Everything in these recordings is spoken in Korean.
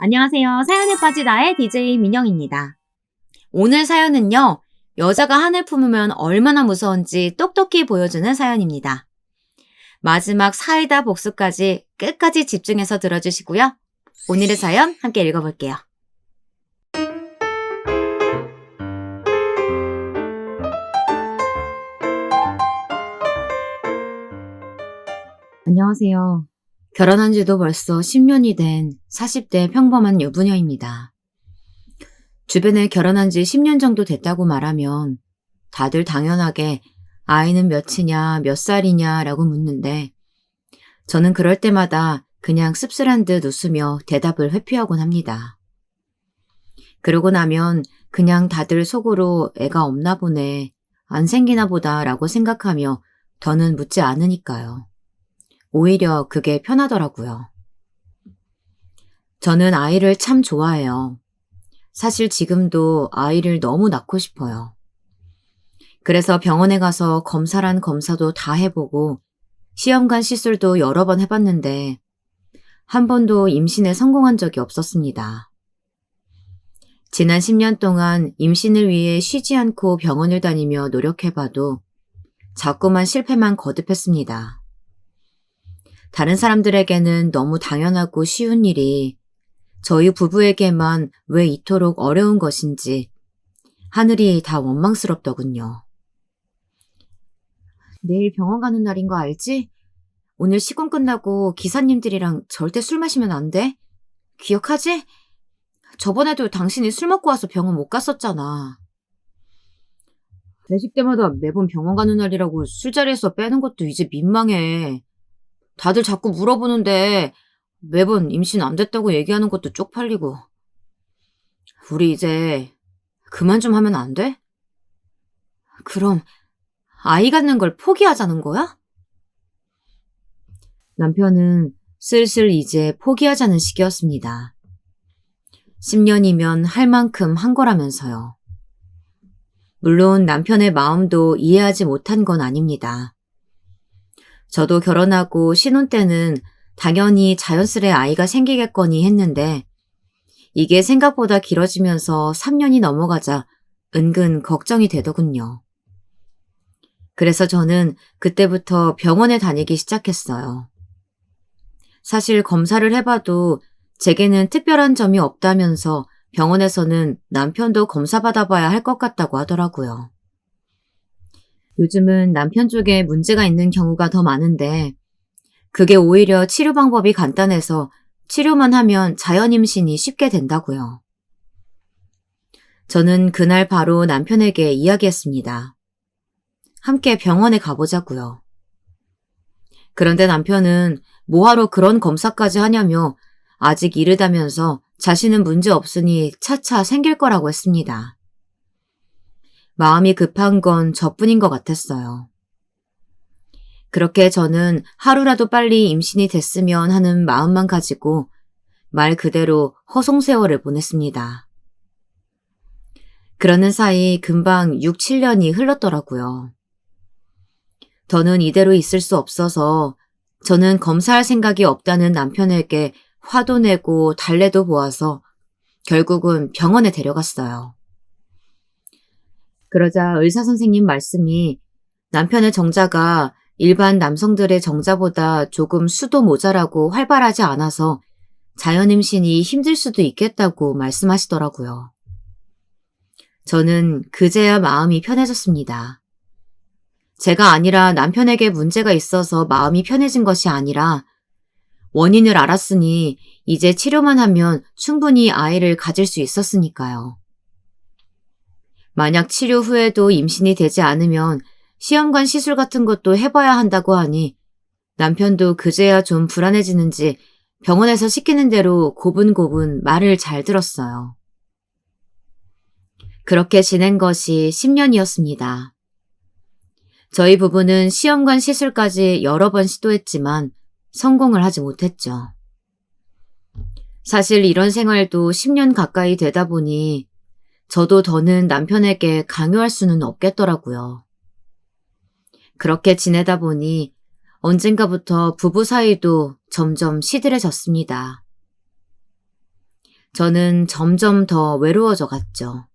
안녕하세요. 사연에 빠진 나의 DJ 민영입니다. 오늘 사연은요, 여자가 한을 품으면 얼마나 무서운지 똑똑히 보여주는 사연입니다. 마지막 사이다 복수까지 끝까지 집중해서 들어주시고요. 오늘의 사연 함께 읽어볼게요. 안녕하세요. 결혼한 지도 벌써 10년이 된 40대 평범한 유부녀입니다. 주변에 결혼한 지 10년 정도 됐다고 말하면 다들 당연하게 아이는 몇이냐, 몇 살이냐라고 묻는데 저는 그럴 때마다 그냥 씁쓸한 듯 웃으며 대답을 회피하곤 합니다. 그러고 나면 그냥 다들 속으로 애가 없나 보네, 안 생기나 보다라고 생각하며 더는 묻지 않으니까요. 오히려 그게 편하더라고요. 저는 아이를 참 좋아해요. 사실 지금도 아이를 너무 낳고 싶어요. 그래서 병원에 가서 검사란 검사도 다 해보고 시험관 시술도 여러 번 해봤는데 한 번도 임신에 성공한 적이 없었습니다. 지난 10년 동안 임신을 위해 쉬지 않고 병원을 다니며 노력해봐도 자꾸만 실패만 거듭했습니다. 다른 사람들에게는 너무 당연하고 쉬운 일이 저희 부부에게만 왜 이토록 어려운 것인지 하늘이 다 원망스럽더군요. 내일 병원 가는 날인 거 알지? 오늘 시공 끝나고 기사님들이랑 절대 술 마시면 안 돼? 기억하지? 저번에도 당신이 술 먹고 와서 병원 못 갔었잖아. 회식 때마다 매번 병원 가는 날이라고 술자리에서 빼는 것도 이제 민망해. 다들 자꾸 물어보는데 매번 임신 안 됐다고 얘기하는 것도 쪽팔리고. 우리 이제 그만 좀 하면 안 돼? 그럼 아이 갖는 걸 포기하자는 거야? 남편은 슬슬 이제 포기하자는 시기였습니다. 10년이면 할 만큼 한 거라면서요. 물론 남편의 마음도 이해하지 못한 건 아닙니다. 저도 결혼하고 신혼 때는 당연히 자연스레 아이가 생기겠거니 했는데 이게 생각보다 길어지면서 3년이 넘어가자 은근 걱정이 되더군요. 그래서 저는 그때부터 병원에 다니기 시작했어요. 사실 검사를 해봐도 제게는 특별한 점이 없다면서 병원에서는 남편도 검사 받아봐야 할 것 같다고 하더라고요. 요즘은 남편 쪽에 문제가 있는 경우가 더 많은데 그게 오히려 치료 방법이 간단해서 치료만 하면 자연 임신이 쉽게 된다고요. 저는 그날 바로 남편에게 이야기했습니다. 함께 병원에 가보자고요. 그런데 남편은 뭐하러 그런 검사까지 하냐며 아직 이르다면서 자신은 문제 없으니 차차 생길 거라고 했습니다. 마음이 급한 건 저뿐인 것 같았어요. 그렇게 저는 하루라도 빨리 임신이 됐으면 하는 마음만 가지고 말 그대로 허송세월을 보냈습니다. 그러는 사이 금방 6, 7년이 흘렀더라고요. 더는 이대로 있을 수 없어서 저는 검사할 생각이 없다는 남편에게 화도 내고 달래도 보아서 결국은 병원에 데려갔어요. 그러자 의사선생님 말씀이 남편의 정자가 일반 남성들의 정자보다 조금 수도 모자라고 활발하지 않아서 자연 임신이 힘들 수도 있겠다고 말씀하시더라고요. 저는 그제야 마음이 편해졌습니다. 제가 아니라 남편에게 문제가 있어서 마음이 편해진 것이 아니라 원인을 알았으니 이제 치료만 하면 충분히 아이를 가질 수 있었으니까요. 만약 치료 후에도 임신이 되지 않으면 시험관 시술 같은 것도 해봐야 한다고 하니 남편도 그제야 좀 불안해지는지 병원에서 시키는 대로 고분고분 말을 잘 들었어요. 그렇게 지낸 것이 10년이었습니다. 저희 부부는 시험관 시술까지 여러 번 시도했지만 성공을 하지 못했죠. 사실 이런 생활도 10년 가까이 되다 보니 저도 더는 남편에게 강요할 수는 없겠더라고요. 그렇게 지내다 보니 언젠가부터 부부 사이도 점점 시들해졌습니다. 저는 점점 더 외로워져 갔죠.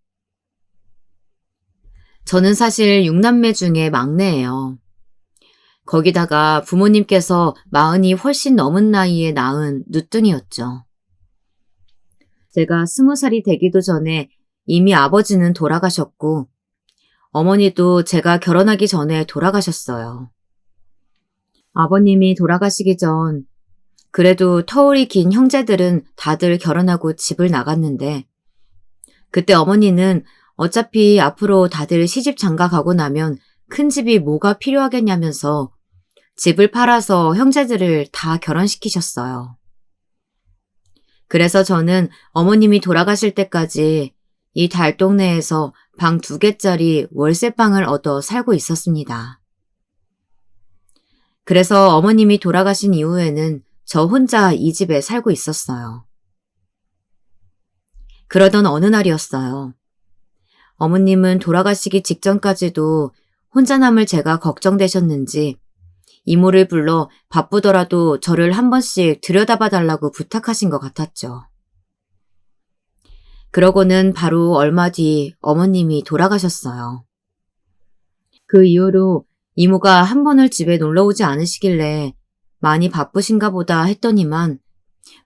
저는 사실 6남매 중에 막내예요. 거기다가 부모님께서 40이 훨씬 넘은 나이에 낳은 늦둥이였죠. 제가 20살이 되기도 전에 이미 아버지는 돌아가셨고 어머니도 제가 결혼하기 전에 돌아가셨어요. 아버님이 돌아가시기 전 그래도 터울이 긴 형제들은 다들 결혼하고 집을 나갔는데 그때 어머니는 어차피 앞으로 다들 시집 장가 가고 나면 큰 집이 뭐가 필요하겠냐면서 집을 팔아서 형제들을 다 결혼시키셨어요. 그래서 저는 어머님이 돌아가실 때까지 이 달동네에서 방 2개짜리 월세방을 얻어 살고 있었습니다. 그래서 어머님이 돌아가신 이후에는 저 혼자 이 집에 살고 있었어요. 그러던 어느 날이었어요. 어머님은 돌아가시기 직전까지도 혼자 남을 제가 걱정되셨는지 이모를 불러 바쁘더라도 저를 한 번씩 들여다봐 달라고 부탁하신 것 같았죠. 그러고는 바로 얼마 뒤 어머님이 돌아가셨어요. 그 이후로 이모가 한 번을 집에 놀러 오지 않으시길래 많이 바쁘신가 보다 했더니만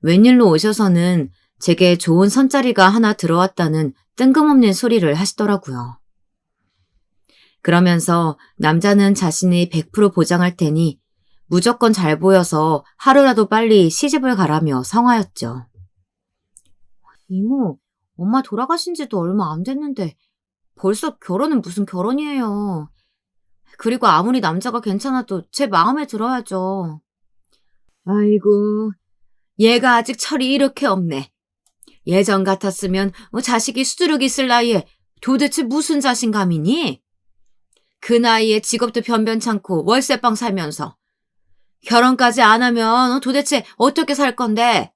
웬일로 오셔서는 제게 좋은 선자리가 하나 들어왔다는 뜬금없는 소리를 하시더라고요. 그러면서 남자는 자신이 100% 보장할 테니 무조건 잘 보여서 하루라도 빨리 시집을 가라며 성화였죠. 이모, 엄마 돌아가신 지도 얼마 안 됐는데 벌써 결혼은 무슨 결혼이에요. 그리고 아무리 남자가 괜찮아도 제 마음에 들어야죠. 아이고, 얘가 아직 철이 이렇게 없네. 예전 같았으면 자식이 수두룩 있을 나이에 도대체 무슨 자신감이니? 그 나이에 직업도 변변찮고 월세방 살면서 결혼까지 안 하면 도대체 어떻게 살 건데?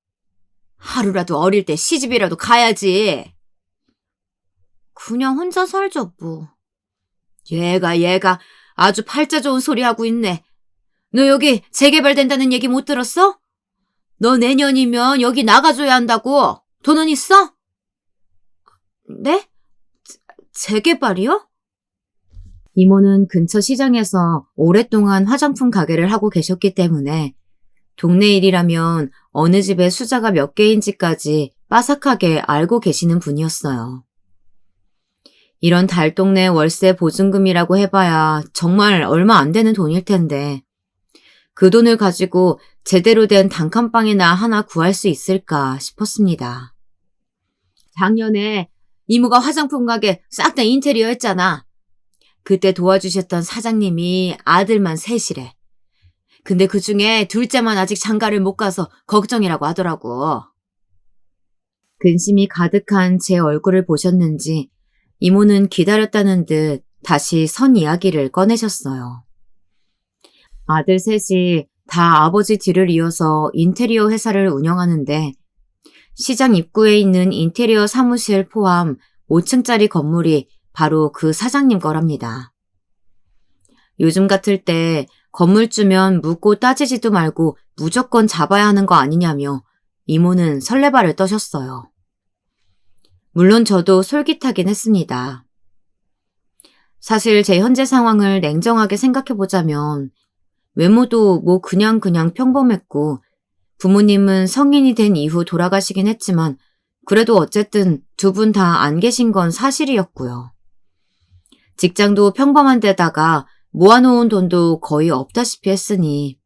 하루라도 어릴 때 시집이라도 가야지. 그냥 혼자 살죠 뭐. 얘가 아주 팔자 좋은 소리 하고 있네. 너 여기 재개발된다는 얘기 못 들었어? 너 내년이면 여기 나가줘야 한다고. 돈은 있어? 네? 재개발이요? 이모는 근처 시장에서 오랫동안 화장품 가게를 하고 계셨기 때문에 동네 일이라면 어느 집에 수자가 몇 개인지까지 빠삭하게 알고 계시는 분이었어요. 이런 달동네 월세 보증금이라고 해봐야 정말 얼마 안 되는 돈일 텐데 그 돈을 가지고 제대로 된 단칸방이나 하나 구할 수 있을까 싶었습니다. 작년에 이모가 화장품 가게 싹 다 인테리어 했잖아. 그때 도와주셨던 사장님이 아들만 셋이래. 근데 그중에 둘째만 아직 장가를 못 가서 걱정이라고 하더라고. 근심이 가득한 제 얼굴을 보셨는지 이모는 기다렸다는 듯 다시 선 이야기를 꺼내셨어요. 아들 셋이 다 아버지 뒤를 이어서 인테리어 회사를 운영하는데 시장 입구에 있는 인테리어 사무실 포함 5층짜리 건물이 바로 그 사장님 거랍니다. 요즘 같을 때 건물주면 묻고 따지지도 말고 무조건 잡아야 하는 거 아니냐며 이모는 설레발을 떠셨어요. 물론 저도 솔깃하긴 했습니다. 사실 제 현재 상황을 냉정하게 생각해보자면 외모도 뭐 그냥 평범했고 부모님은 성인이 된 이후 돌아가시긴 했지만 그래도 어쨌든 두 분 다 안 계신 건 사실이었고요. 직장도 평범한 데다가 모아놓은 돈도 거의 없다시피 했으니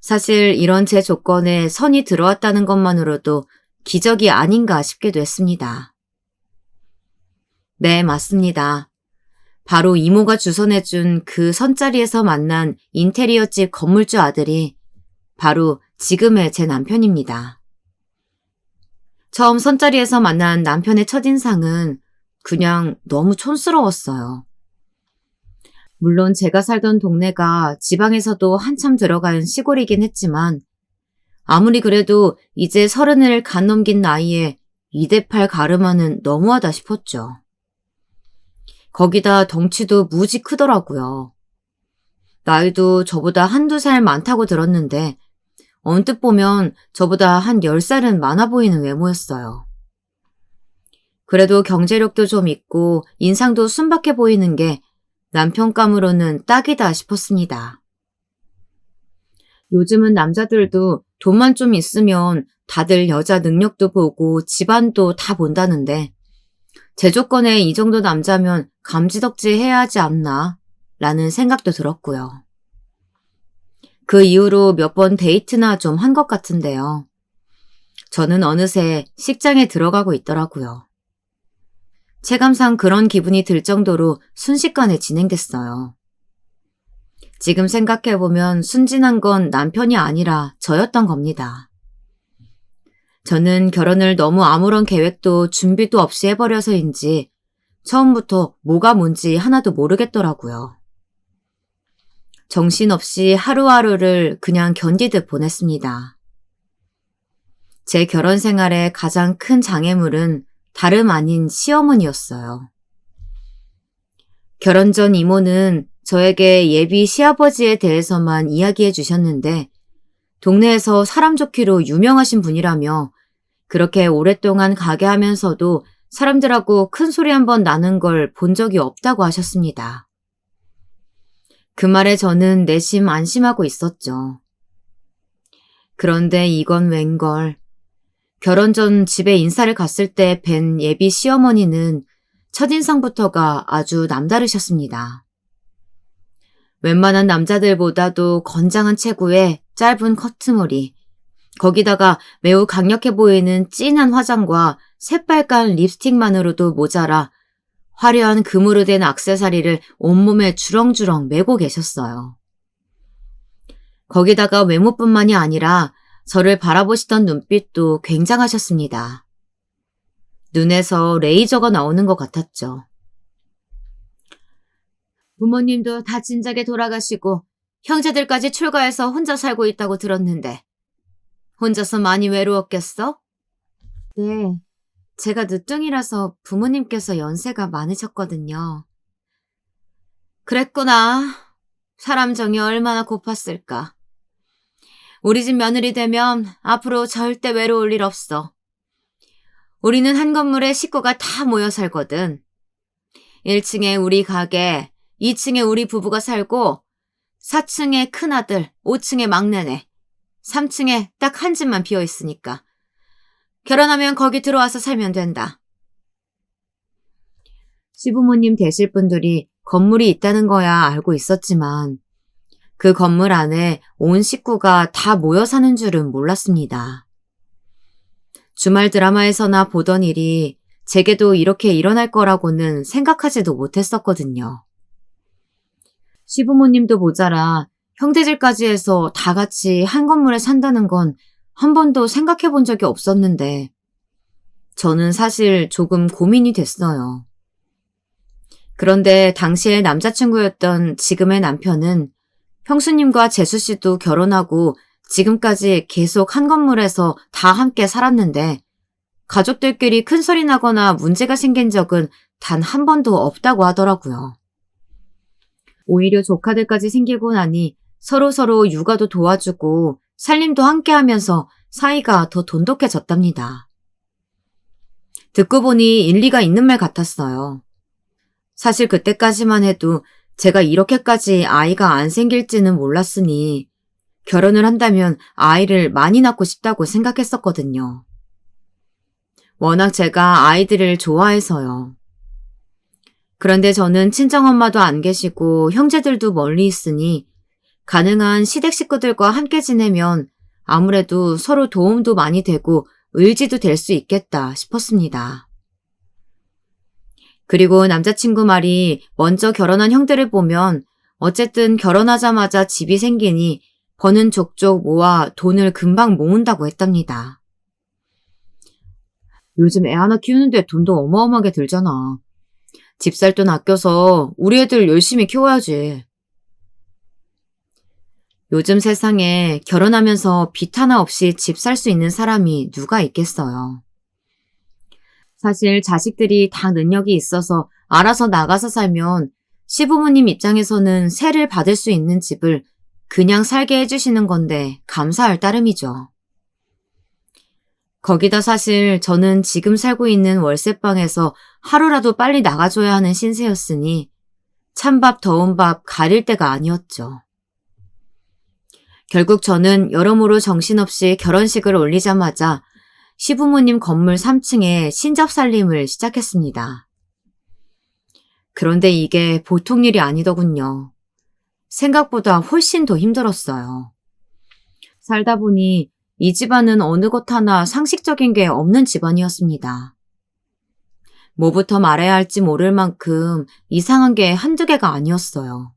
사실 이런 제 조건에 선이 들어왔다는 것만으로도 기적이 아닌가 싶기도 했습니다. 네, 맞습니다. 바로 이모가 주선해준 그 선자리에서 만난 인테리어집 건물주 아들이 바로 지금의 제 남편입니다. 처음 선자리에서 만난 남편의 첫인상은 그냥 너무 촌스러웠어요. 물론 제가 살던 동네가 지방에서도 한참 들어간 시골이긴 했지만 아무리 그래도 이제 30을 갓 넘긴 나이에 2대8 가르마는 너무하다 싶었죠. 거기다 덩치도 무지 크더라고요. 나이도 저보다 한두 살 많다고 들었는데 언뜻 보면 저보다 한 10살은 많아 보이는 외모였어요. 그래도 경제력도 좀 있고 인상도 순박해 보이는 게 남편감으로는 딱이다 싶었습니다. 요즘은 남자들도 돈만 좀 있으면 다들 여자 능력도 보고 집안도 다 본다는데 제 조건에 이 정도 남자면 감지덕지 해야 하지 않나 라는 생각도 들었고요. 그 이후로 몇 번 데이트나 좀 한 것 같은데요. 저는 어느새 식장에 들어가고 있더라고요. 체감상 그런 기분이 들 정도로 순식간에 진행됐어요. 지금 생각해보면 순진한 건 남편이 아니라 저였던 겁니다. 저는 결혼을 너무 아무런 계획도 준비도 없이 해버려서인지 처음부터 뭐가 뭔지 하나도 모르겠더라고요. 정신없이 하루하루를 그냥 견디듯 보냈습니다. 제 결혼 생활의 가장 큰 장애물은 다름 아닌 시어머니였어요. 결혼 전 이모는 저에게 예비 시아버지에 대해서만 이야기해 주셨는데 동네에서 사람 좋기로 유명하신 분이라며 그렇게 오랫동안 가게 하면서도 사람들하고 큰 소리 한번 나는 걸 본 적이 없다고 하셨습니다. 그 말에 저는 내심 안심하고 있었죠. 그런데 이건 웬걸. 결혼 전 집에 인사를 갔을 때 뵌 예비 시어머니는 첫인상부터가 아주 남다르셨습니다. 웬만한 남자들보다도 건장한 체구에 짧은 커트머리, 거기다가 매우 강력해 보이는 진한 화장과 새빨간 립스틱만으로도 모자라 화려한 금으로 된 액세서리를 온몸에 주렁주렁 메고 계셨어요. 거기다가 외모뿐만이 아니라 저를 바라보시던 눈빛도 굉장하셨습니다. 눈에서 레이저가 나오는 것 같았죠. 부모님도 다 진작에 돌아가시고 형제들까지 출가해서 혼자 살고 있다고 들었는데 혼자서 많이 외로웠겠어? 네, 제가 늦둥이라서 부모님께서 연세가 많으셨거든요. 그랬구나. 사람 정이 얼마나 고팠을까. 우리 집 며느리 되면 앞으로 절대 외로울 일 없어. 우리는 한 건물에 식구가 다 모여 살거든. 1층에 우리 가게, 2층에 우리 부부가 살고 4층에 큰아들, 5층에 막내네, 3층에 딱 한 집만 비어 있으니까. 결혼하면 거기 들어와서 살면 된다. 시부모님 되실 분들이 건물이 있다는 거야 알고 있었지만 그 건물 안에 온 식구가 다 모여 사는 줄은 몰랐습니다. 주말 드라마에서나 보던 일이 제게도 이렇게 일어날 거라고는 생각하지도 못했었거든요. 시부모님도 모자라 형제들까지 해서 다 같이 한 건물에 산다는 건 한 번도 생각해 본 적이 없었는데 저는 사실 조금 고민이 됐어요. 그런데 당시에 남자친구였던 지금의 남편은 형수님과 재수씨도 결혼하고 지금까지 계속 한 건물에서 다 함께 살았는데 가족들끼리 큰 소리 나거나 문제가 생긴 적은 단 한 번도 없다고 하더라고요. 오히려 조카들까지 생기고 나니 서로서로 육아도 도와주고 살림도 함께 하면서 사이가 더 돈독해졌답니다. 듣고 보니 일리가 있는 말 같았어요. 사실 그때까지만 해도 제가 이렇게까지 아이가 안 생길지는 몰랐으니 결혼을 한다면 아이를 많이 낳고 싶다고 생각했었거든요. 워낙 제가 아이들을 좋아해서요. 그런데 저는 친정엄마도 안 계시고 형제들도 멀리 있으니 가능한 시댁 식구들과 함께 지내면 아무래도 서로 도움도 많이 되고 의지도 될 수 있겠다 싶었습니다. 그리고 남자친구 말이 먼저 결혼한 형들을 보면 어쨌든 결혼하자마자 집이 생기니 버는 족족 모아 돈을 금방 모은다고 했답니다. 요즘 애 하나 키우는데 돈도 어마어마하게 들잖아. 집 살 돈 아껴서 우리 애들 열심히 키워야지. 요즘 세상에 결혼하면서 빚 하나 없이 집 살 수 있는 사람이 누가 있겠어요. 사실 자식들이 다 능력이 있어서 알아서 나가서 살면 시부모님 입장에서는 세를 받을 수 있는 집을 그냥 살게 해주시는 건데 감사할 따름이죠. 거기다 사실 저는 지금 살고 있는 월세방에서 하루라도 빨리 나가줘야 하는 신세였으니 찬밥 더운 밥 가릴 때가 아니었죠. 결국 저는 여러모로 정신없이 결혼식을 올리자마자 시부모님 건물 3층에 신접살림을 시작했습니다. 그런데 이게 보통 일이 아니더군요. 생각보다 훨씬 더 힘들었어요. 살다 보니 이 집안은 어느 것 하나 상식적인 게 없는 집안이었습니다. 뭐부터 말해야 할지 모를 만큼 이상한 게 한두 개가 아니었어요.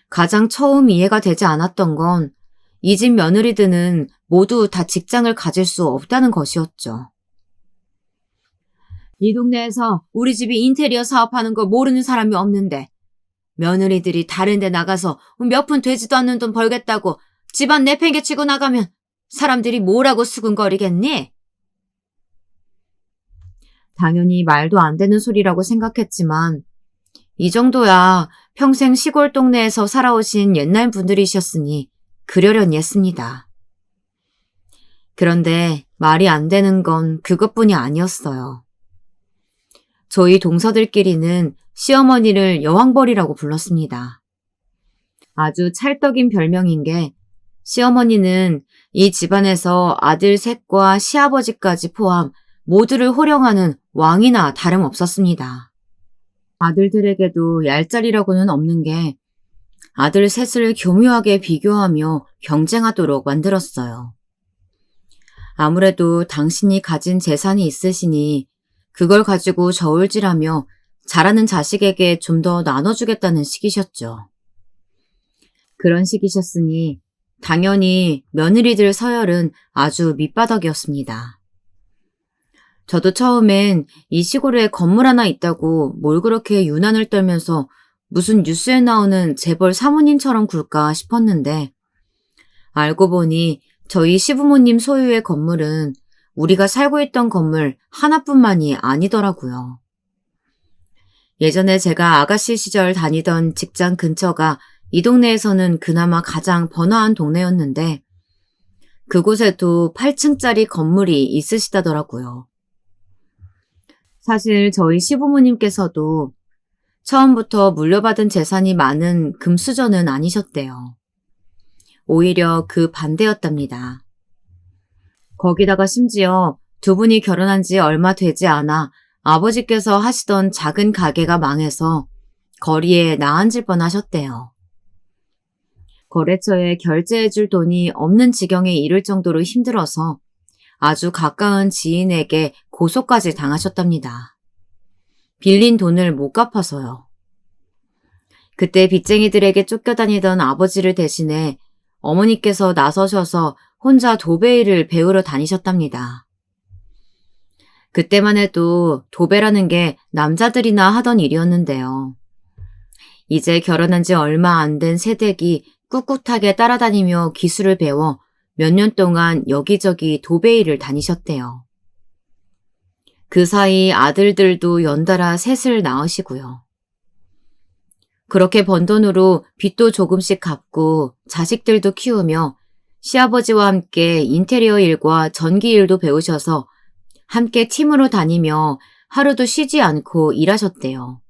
가장 처음 이해가 되지 않았던 건 이 집 며느리들은 모두 다 직장을 가질 수 없다는 것이었죠. 이 동네에서 우리 집이 인테리어 사업하는 걸 모르는 사람이 없는데 며느리들이 다른 데 나가서 몇 푼 되지도 않는 돈 벌겠다고 집안 내팽개치고 나가면 사람들이 뭐라고 수군거리겠니? 당연히 말도 안 되는 소리라고 생각했지만 이 정도야 평생 시골 동네에서 살아오신 옛날 분들이셨으니 그러려니 했습니다. 그런데 말이 안 되는 건 그것뿐이 아니었어요. 저희 동서들끼리는 시어머니를 여왕벌이라고 불렀습니다. 아주 찰떡인 별명인 게 시어머니는 이 집안에서 아들 셋과 시아버지까지 포함 모두를 호령하는 왕이나 다름없었습니다. 아들들에게도 얄짤이라고는 없는 게 아들 셋을 교묘하게 비교하며 경쟁하도록 만들었어요. 아무래도 당신이 가진 재산이 있으시니 그걸 가지고 저울질하며 자라는 자식에게 좀 더 나눠주겠다는 식이셨죠. 그런 식이셨으니 당연히 며느리들 서열은 아주 밑바닥이었습니다. 저도 처음엔 이 시골에 건물 하나 있다고 뭘 그렇게 유난을 떨면서 무슨 뉴스에 나오는 재벌 사모님처럼 굴까 싶었는데 알고 보니 저희 시부모님 소유의 건물은 우리가 살고 있던 건물 하나뿐만이 아니더라고요. 예전에 제가 아가씨 시절 다니던 직장 근처가 이 동네에서는 그나마 가장 번화한 동네였는데 그곳에도 8층짜리 건물이 있으시다더라고요. 사실 저희 시부모님께서도 처음부터 물려받은 재산이 많은 금수저는 아니셨대요. 오히려 그 반대였답니다. 거기다가 심지어 두 분이 결혼한 지 얼마 되지 않아 아버지께서 하시던 작은 가게가 망해서 거리에 나앉을 뻔하셨대요. 거래처에 결제해줄 돈이 없는 지경에 이를 정도로 힘들어서 아주 가까운 지인에게 고소까지 당하셨답니다. 빌린 돈을 못 갚아서요. 그때 빚쟁이들에게 쫓겨다니던 아버지를 대신해 어머니께서 나서셔서 혼자 도배일을 배우러 다니셨답니다. 그때만 해도 도배라는 게 남자들이나 하던 일이었는데요. 이제 결혼한 지 얼마 안 된 새댁이 꿋꿋하게 따라다니며 기술을 배워 몇 년 동안 여기저기 도배일을 다니셨대요. 그 사이 아들들도 연달아 셋을 낳으시고요. 그렇게 번 돈으로 빚도 조금씩 갚고 자식들도 키우며 시아버지와 함께 인테리어 일과 전기 일도 배우셔서 함께 팀으로 다니며 하루도 쉬지 않고 일하셨대요.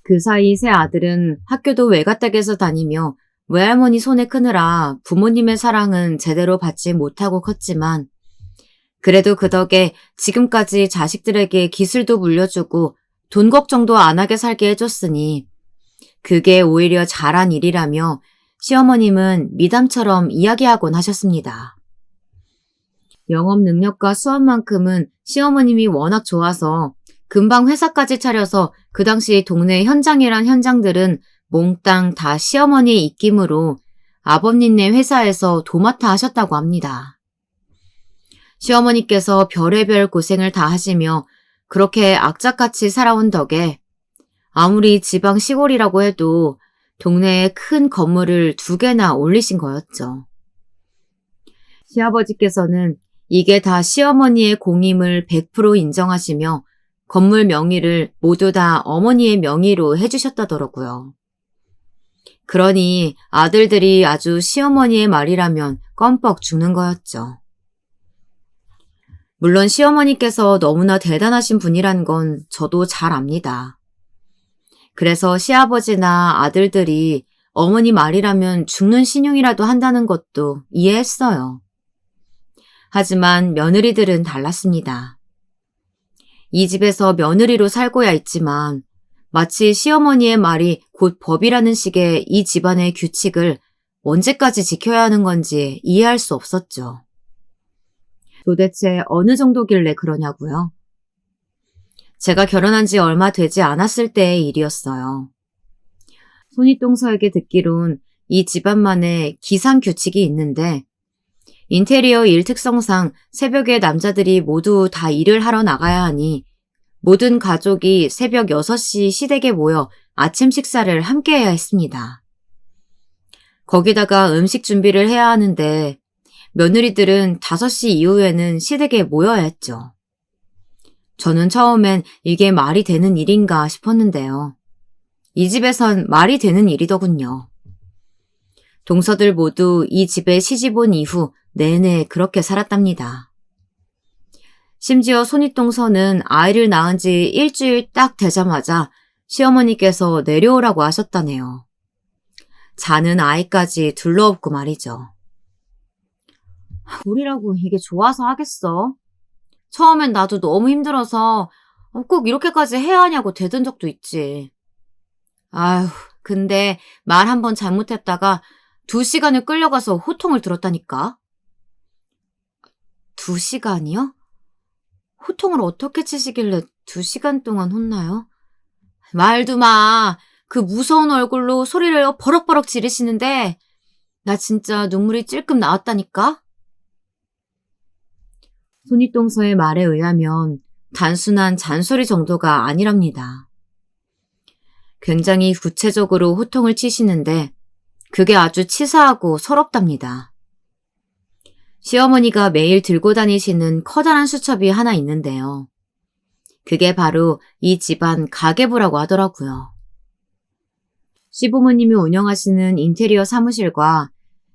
그 사이 세 아들은 학교도 외가댁에서 다니며 외할머니 손에 크느라 부모님의 사랑은 제대로 받지 못하고 컸지만 그래도 그 덕에 지금까지 자식들에게 기술도 물려주고 돈 걱정도 안 하게 살게 해줬으니 그게 오히려 잘한 일이라며 시어머님은 미담처럼 이야기하곤 하셨습니다. 영업 능력과 수업만큼은 시어머님이 워낙 좋아서 금방 회사까지 차려서 그 당시 동네 현장이란 현장들은 몽땅 다 시어머니의 입김으로 아버님네 회사에서 도맡아 하셨다고 합니다. 시어머니께서 별의별 고생을 다 하시며 그렇게 악착같이 살아온 덕에 아무리 지방 시골이라고 해도 동네에 큰 건물을 2개나 올리신 거였죠. 시아버지께서는 이게 다 시어머니의 공임을 100% 인정하시며 건물 명의를 모두 다 어머니의 명의로 해주셨다더라고요. 그러니 아들들이 아주 시어머니의 말이라면 껌뻑 죽는 거였죠. 물론 시어머니께서 너무나 대단하신 분이란 건 저도 잘 압니다. 그래서 시아버지나 아들들이 어머니 말이라면 죽는 신용이라도 한다는 것도 이해했어요. 하지만 며느리들은 달랐습니다. 이 집에서 며느리로 살고야 있지만 마치 시어머니의 말이 곧 법이라는 식의 이 집안의 규칙을 언제까지 지켜야 하는 건지 이해할 수 없었죠. 도대체 어느 정도길래 그러냐고요? 제가 결혼한 지 얼마 되지 않았을 때의 일이었어요. 손윗동서에게 듣기론 이 집안만의 기상규칙이 있는데 인테리어 일 특성상 새벽에 남자들이 모두 다 일을 하러 나가야 하니 모든 가족이 새벽 6시 시댁에 모여 아침 식사를 함께 해야 했습니다. 거기다가 음식 준비를 해야 하는데 며느리들은 5시 이후에는 시댁에 모여야 했죠. 저는 처음엔 이게 말이 되는 일인가 싶었는데요. 이 집에선 말이 되는 일이더군요. 동서들 모두 이 집에 시집 온 이후 내내 그렇게 살았답니다. 심지어 손윗동서는 아이를 낳은 지 일주일 딱 되자마자 시어머니께서 내려오라고 하셨다네요. 자는 아이까지 둘러엎고 말이죠. 우리라고 이게 좋아서 하겠어? 처음엔 나도 너무 힘들어서 꼭 이렇게까지 해야 하냐고 대든 적도 있지. 아휴, 근데 말 한 번 잘못했다가 2시간을 끌려가서 호통을 들었다니까. 2시간이요? 호통을 어떻게 치시길래 2시간 동안 혼나요? 말도 마. 그 무서운 얼굴로 소리를 버럭버럭 지르시는데 나 진짜 눈물이 찔끔 나왔다니까. 손윗동서의 말에 의하면 단순한 잔소리 정도가 아니랍니다. 굉장히 구체적으로 호통을 치시는데 그게 아주 치사하고 서럽답니다. 시어머니가 매일 들고 다니시는 커다란 수첩이 하나 있는데요. 그게 바로 이 집안 가계부라고 하더라고요. 시부모님이 운영하시는 인테리어 사무실과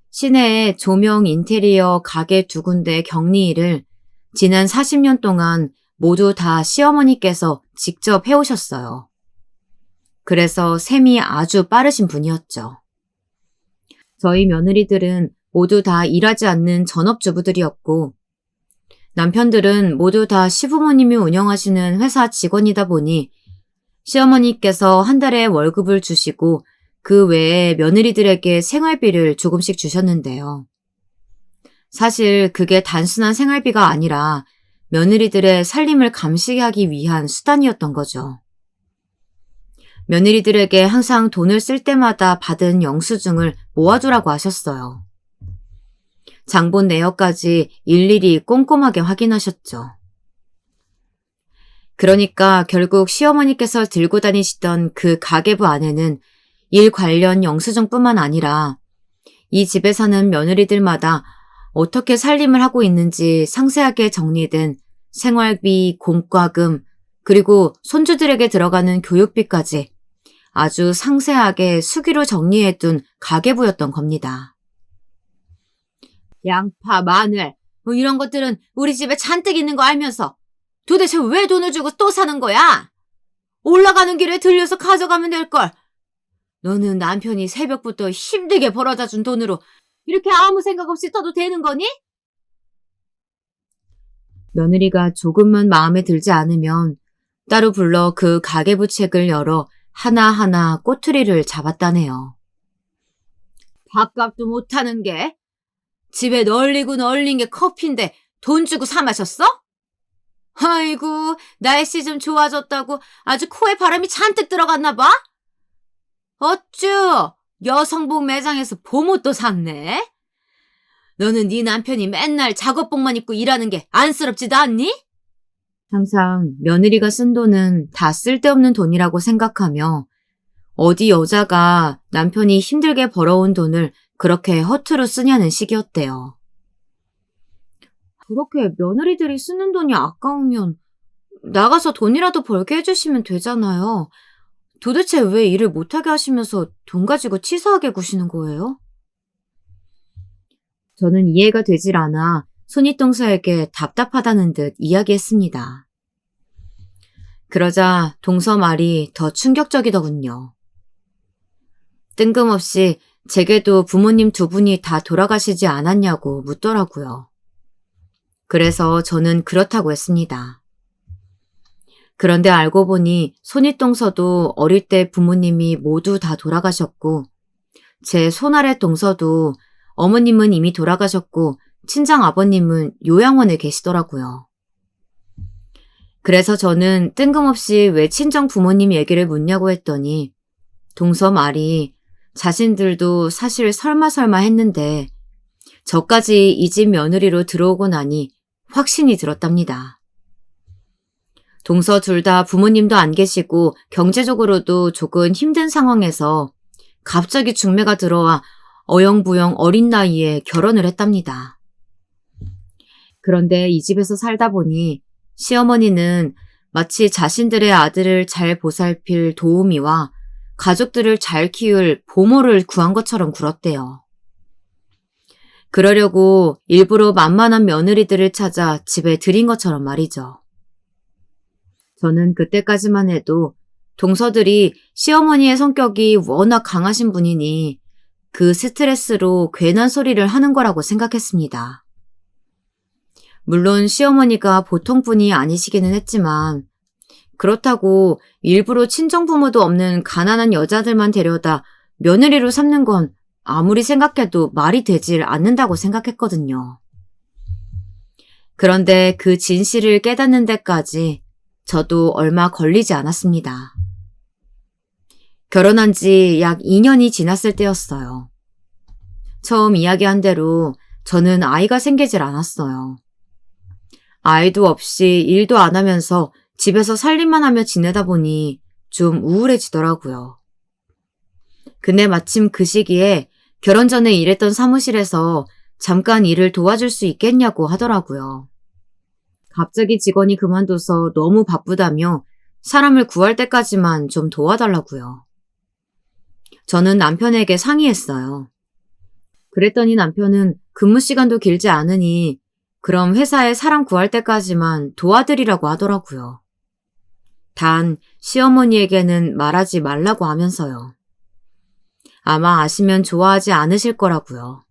시내의 조명 인테리어 가게 2군데 격리일을 지난 40년 동안 모두 다 시어머니께서 직접 해오셨어요. 그래서 셈이 아주 빠르신 분이었죠. 저희 며느리들은 모두 다 일하지 않는 전업주부들이었고 남편들은 모두 다 시부모님이 운영하시는 회사 직원이다 보니 시어머니께서 한 달에 월급을 주시고 그 외에 며느리들에게 생활비를 조금씩 주셨는데요. 사실 그게 단순한 생활비가 아니라 며느리들의 살림을 감시하기 위한 수단이었던 거죠. 며느리들에게 항상 돈을 쓸 때마다 받은 영수증을 모아두라고 하셨어요. 장본 내역까지 일일이 꼼꼼하게 확인하셨죠. 그러니까 결국 시어머니께서 들고 다니시던 그 가계부 안에는 일 관련 영수증뿐만 아니라 이 집에 사는 며느리들마다 어떻게 살림을 하고 있는지 상세하게 정리된 생활비, 공과금, 그리고 손주들에게 들어가는 교육비까지 아주 상세하게 수기로 정리해둔 가계부였던 겁니다. 양파, 마늘, 이런 것들은 우리 집에 잔뜩 있는 거 알면서 도대체 왜 돈을 주고 또 사는 거야? 올라가는 길에 들려서 가져가면 될걸. 너는 남편이 새벽부터 힘들게 벌어다 준 돈으로 이렇게 아무 생각 없이 써도 되는 거니? 며느리가 조금만 마음에 들지 않으면 따로 불러 그 가계부 책을 열어 하나하나 꼬투리를 잡았다네요. 밥값도 못하는 게 집에 널리고 널린 게 커피인데 돈 주고 사 마셨어? 아이고, 날씨 좀 좋아졌다고 아주 코에 바람이 잔뜩 들어갔나 봐? 어쭈, 여성복 매장에서 봄옷도 샀네? 너는 네 남편이 맨날 작업복만 입고 일하는 게 안쓰럽지도 않니? 항상 며느리가 쓴 돈은 다 쓸데없는 돈이라고 생각하며 어디 여자가 남편이 힘들게 벌어온 돈을 그렇게 허투루 쓰냐는 식이었대요. 그렇게 며느리들이 쓰는 돈이 아까우면 나가서 돈이라도 벌게 해주시면 되잖아요. 도대체 왜 일을 못하게 하시면서 돈 가지고 치사하게 구시는 거예요? 저는 이해가 되질 않아 손윗동서에게 답답하다는 듯 이야기했습니다. 그러자 동서 말이 더 충격적이더군요. 뜬금없이 제게도 부모님 두 분이 다 돌아가시지 않았냐고 묻더라고요. 그래서 저는 그렇다고 했습니다. 그런데 알고 보니 손윗동서도 어릴 때 부모님이 모두 다 돌아가셨고 제 손아래 동서도 어머님은 이미 돌아가셨고 친정 아버님은 요양원에 계시더라고요. 그래서 저는 뜬금없이 왜 친정 부모님 얘기를 묻냐고 했더니 동서 말이 자신들도 사실 설마 했는데 저까지 이 집 며느리로 들어오고 나니 확신이 들었답니다. 동서 둘 다 부모님도 안 계시고 경제적으로도 조금 힘든 상황에서 갑자기 중매가 들어와 어영부영 어린 나이에 결혼을 했답니다. 그런데 이 집에서 살다 보니 시어머니는 마치 자신들의 아들을 잘 보살필 도우미와 가족들을 잘 키울 보모를 구한 것처럼 굴었대요. 그러려고 일부러 만만한 며느리들을 찾아 집에 들인 것처럼 말이죠. 저는 그때까지만 해도 동서들이 시어머니의 성격이 워낙 강하신 분이니 그 스트레스로 괜한 소리를 하는 거라고 생각했습니다. 물론 시어머니가 보통 분이 아니시기는 했지만 그렇다고 일부러 친정부모도 없는 가난한 여자들만 데려다 며느리로 삼는 건 아무리 생각해도 말이 되질 않는다고 생각했거든요. 그런데 그 진실을 깨닫는 데까지 저도 얼마 걸리지 않았습니다. 결혼한 지 약 2년이 지났을 때였어요. 처음 이야기한 대로 저는 아이가 생기질 않았어요. 아이도 없이 일도 안 하면서 집에서 살림만 하며 지내다 보니 좀 우울해지더라고요. 근데 마침 그 시기에 결혼 전에 일했던 사무실에서 잠깐 일을 도와줄 수 있겠냐고 하더라고요. 갑자기 직원이 그만둬서 너무 바쁘다며 사람을 구할 때까지만 좀 도와달라고요. 저는 남편에게 상의했어요. 그랬더니 남편은 근무 시간도 길지 않으니 그럼 회사에 사람 구할 때까지만 도와드리라고 하더라고요. 단 시어머니에게는 말하지 말라고 하면서요. 아마 아시면 좋아하지 않으실 거라고요.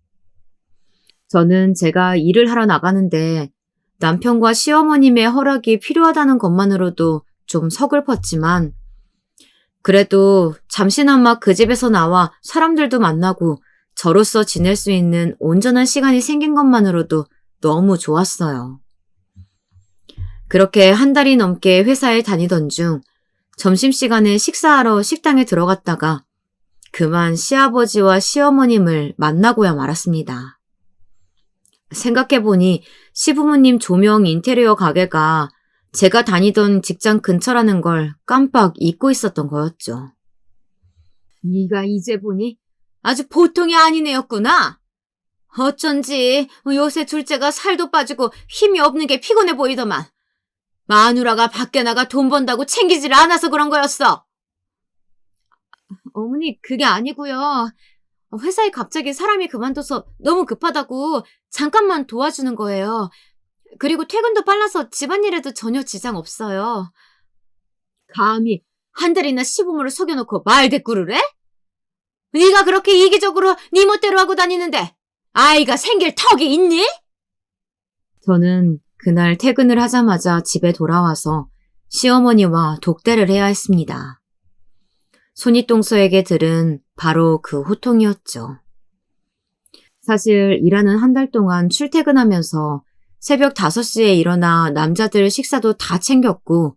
저는 제가 일을 하러 나가는데 남편과 시어머님의 허락이 필요하다는 것만으로도 좀 서글펐지만 그래도 잠시나마 그 집에서 나와 사람들도 만나고 저로서 지낼 수 있는 온전한 시간이 생긴 것만으로도 너무 좋았어요. 그렇게 한 달이 넘게 회사에 다니던 중 점심시간에 식사하러 식당에 들어갔다가 그만 시아버지와 시어머님을 만나고야 말았습니다. 생각해보니 시부모님 조명 인테리어 가게가 제가 다니던 직장 근처라는 걸 깜빡 잊고 있었던 거였죠. 네가 이제 보니 아주 보통이 아닌 애였구나. 어쩐지 요새 둘째가 살도 빠지고 힘이 없는 게 피곤해 보이더만. 마누라가 밖에 나가 돈 번다고 챙기질 않아서 그런 거였어. 어머니, 그게 아니고요. 회사에 갑자기 사람이 그만둬서 너무 급하다고 잠깐만 도와주는 거예요. 그리고 퇴근도 빨라서 집안일에도 전혀 지장 없어요. 감히 한 달이나 시부모를 속여놓고 말대꾸를 해? 네가 그렇게 이기적으로 네 멋대로 하고 다니는데 아이가 생길 턱이 있니? 저는 그날 퇴근을 하자마자 집에 돌아와서 시어머니와 독대를 해야 했습니다. 손윗동서에게 들은 바로 그 호통이었죠. 사실 일하는 한 달 동안 출퇴근하면서 새벽 5시에 일어나 남자들 식사도 다 챙겼고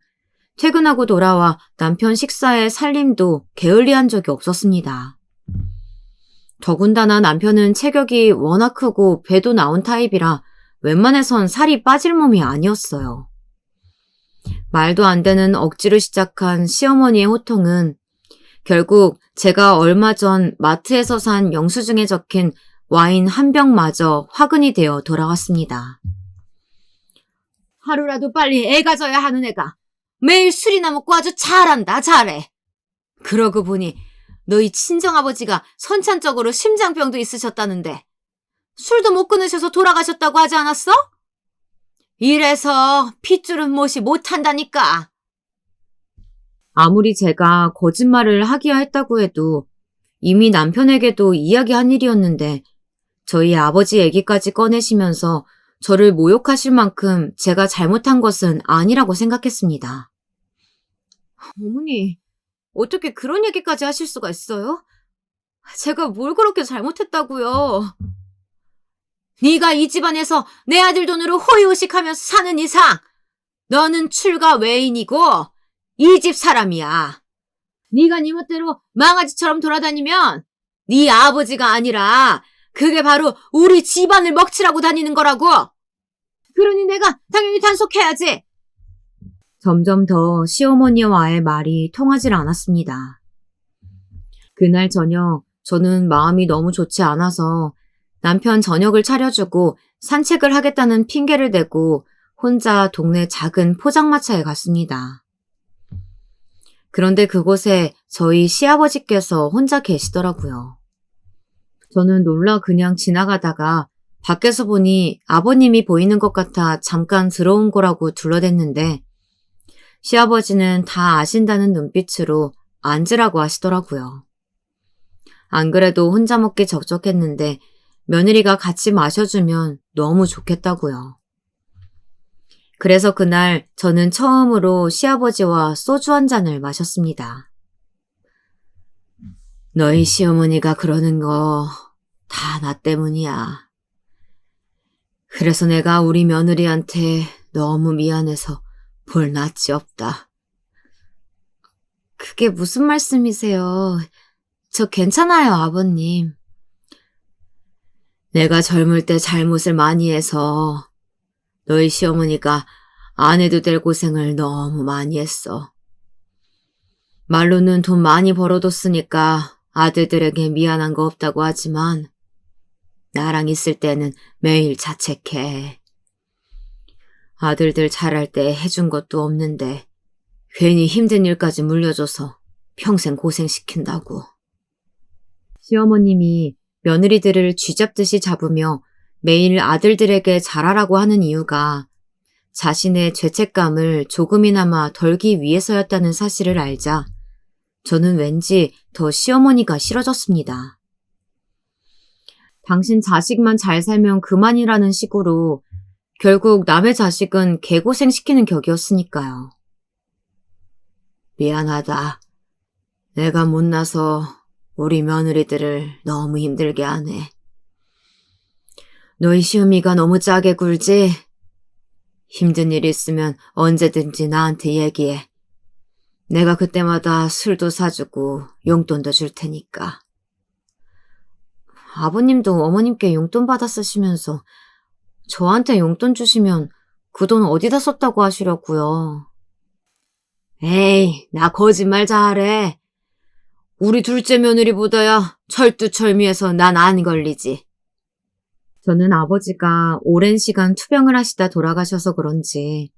퇴근하고 돌아와 남편 식사에 살림도 게을리한 적이 없었습니다. 더군다나 남편은 체격이 워낙 크고 배도 나온 타입이라 웬만해선 살이 빠질 몸이 아니었어요. 말도 안 되는 억지로 시작한 시어머니의 호통은 결국 제가 얼마 전 마트에서 산 영수증에 적힌 와인 한 병마저 화근이 되어 돌아왔습니다. 하루라도 빨리 애 가져야 하는 애가 매일 술이나 먹고 아주 잘한다, 잘해. 그러고 보니 너희 친정아버지가 선천적으로 심장병도 있으셨다는데 술도 못 끊으셔서 돌아가셨다고 하지 않았어? 이래서 핏줄은 못이 못한다니까. 아무리 제가 거짓말을 하기야 했다고 해도 이미 남편에게도 이야기한 일이었는데 저희 아버지 얘기까지 꺼내시면서 저를 모욕하실 만큼 제가 잘못한 것은 아니라고 생각했습니다. 어머니, 어떻게 그런 얘기까지 하실 수가 있어요? 제가 뭘 그렇게 잘못했다고요? 네가 이 집안에서 내 아들 돈으로 호의호식하면서 사는 이상 너는 출가 외인이고 이 집 사람이야. 네가 네 멋대로 망아지처럼 돌아다니면 네 아버지가 아니라 그게 바로 우리 집안을 먹칠하고 다니는 거라고. 그러니 내가 당연히 단속해야지. 점점 더 시어머니와의 말이 통하질 않았습니다. 그날 저녁 저는 마음이 너무 좋지 않아서 남편 저녁을 차려주고 산책을 하겠다는 핑계를 대고 혼자 동네 작은 포장마차에 갔습니다. 그런데 그곳에 저희 시아버지께서 혼자 계시더라고요. 저는 놀라 그냥 지나가다가 밖에서 보니 아버님이 보이는 것 같아 잠깐 들어온 거라고 둘러댔는데 시아버지는 다 아신다는 눈빛으로 앉으라고 하시더라고요. 안 그래도 혼자 먹기 적적했는데 며느리가 같이 마셔주면 너무 좋겠다고요. 그래서 그날 저는 처음으로 시아버지와 소주 한 잔을 마셨습니다. 너희 시어머니가 그러는 거 다 나 때문이야. 그래서 내가 우리 며느리한테 너무 미안해서 볼 낯이 없다. 그게 무슨 말씀이세요? 저 괜찮아요, 아버님. 내가 젊을 때 잘못을 많이 해서 너희 시어머니가 안 해도 될 고생을 너무 많이 했어. 말로는 돈 많이 벌어뒀으니까 아들들에게 미안한 거 없다고 하지만 나랑 있을 때는 매일 자책해. 아들들 잘할 때 해준 것도 없는데 괜히 힘든 일까지 물려줘서 평생 고생시킨다고. 시어머님이 며느리들을 쥐잡듯이 잡으며 매일 아들들에게 잘하라고 하는 이유가 자신의 죄책감을 조금이나마 덜기 위해서였다는 사실을 알자 저는 왠지 더 시어머니가 싫어졌습니다. 당신 자식만 잘 살면 그만이라는 식으로 결국 남의 자식은 개고생시키는 격이었으니까요. 미안하다. 내가 못나서 우리 며느리들을 너무 힘들게 하네. 너희 시어미가 너무 짜게 굴지? 힘든 일 있으면 언제든지 나한테 얘기해. 내가 그때마다 술도 사주고 용돈도 줄 테니까. 아버님도 어머님께 용돈 받아 쓰시면서 저한테 용돈 주시면 그 돈 어디다 썼다고 하시려고요. 에이, 나 거짓말 잘해. 우리 둘째 며느리보다야 철두철미해서 난 안 걸리지. 저는 아버지가 오랜 시간 투병을 하시다 돌아가셔서 그런지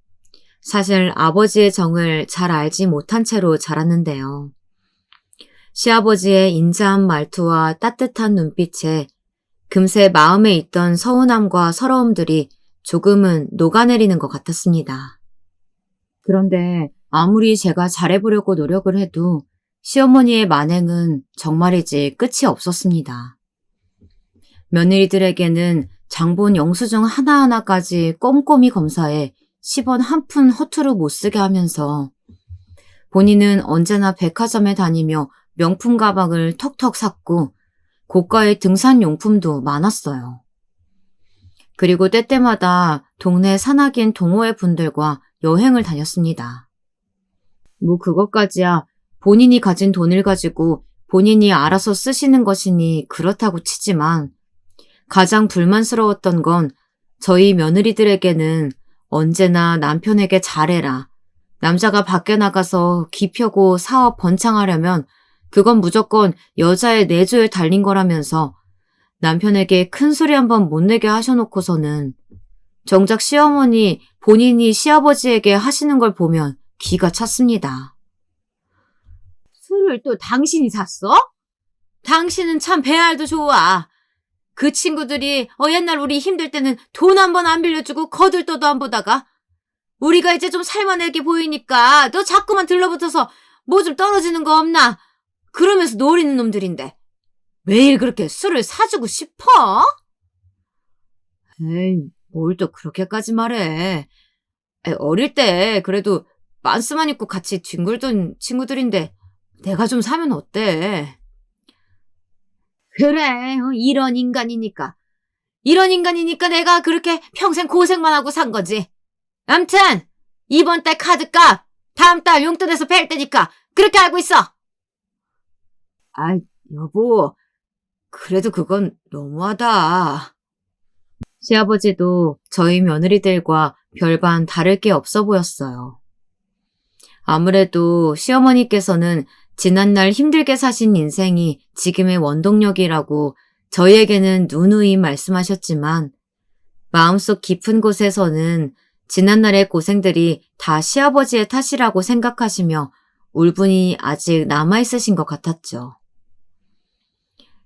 사실 아버지의 정을 잘 알지 못한 채로 자랐는데요. 시아버지의 인자한 말투와 따뜻한 눈빛에 금세 마음에 있던 서운함과 서러움들이 조금은 녹아내리는 것 같았습니다. 그런데 아무리 제가 잘해보려고 노력을 해도 시어머니의 만행은 정말이지 끝이 없었습니다. 며느리들에게는 장본 영수증 하나하나까지 꼼꼼히 검사해 10원 한 푼 허투루 못 쓰게 하면서 본인은 언제나 백화점에 다니며 명품 가방을 턱턱 샀고 고가의 등산 용품도 많았어요. 그리고 때때마다 동네 산악인 동호회 분들과 여행을 다녔습니다. 뭐 그것까지야 본인이 가진 돈을 가지고 본인이 알아서 쓰시는 것이니 그렇다고 치지만 가장 불만스러웠던 건 저희 며느리들에게는 언제나 남편에게 잘해라. 남자가 밖에 나가서 기펴고 사업 번창하려면 그건 무조건 여자의 내조에 달린 거라면서 남편에게 큰 소리 한번 못 내게 하셔놓고서는 정작 시어머니 본인이 시아버지에게 하시는 걸 보면 기가 찼습니다. 술을 또 당신이 샀어? 당신은 참 배알도 좋아. 그 친구들이 옛날 우리 힘들 때는 돈 한 번 안 빌려주고 거들떠도 안 보다가 우리가 이제 좀 살만하게 보이니까 너 자꾸만 들러붙어서 뭐 좀 떨어지는 거 없나? 그러면서 노리는 놈들인데 매일 그렇게 술을 사주고 싶어? 에이, 뭘 또 그렇게까지 말해. 어릴 때 그래도 빤스만 입고 같이 뒹굴던 친구들인데 내가 좀 사면 어때? 그래, 이런 인간이니까. 이런 인간이니까 내가 그렇게 평생 고생만 하고 산 거지. 암튼 이번 달 카드값 다음 달 용돈에서 뺄 테니까 그렇게 알고 있어. 아이, 여보. 그래도 그건 너무하다. 시아버지도 저희 며느리들과 별반 다를 게 없어 보였어요. 아무래도 시어머니께서는 지난날 힘들게 사신 인생이 지금의 원동력이라고 저희에게는 누누이 말씀하셨지만 마음속 깊은 곳에서는 지난날의 고생들이 다 시아버지의 탓이라고 생각하시며 울분이 아직 남아있으신 것 같았죠.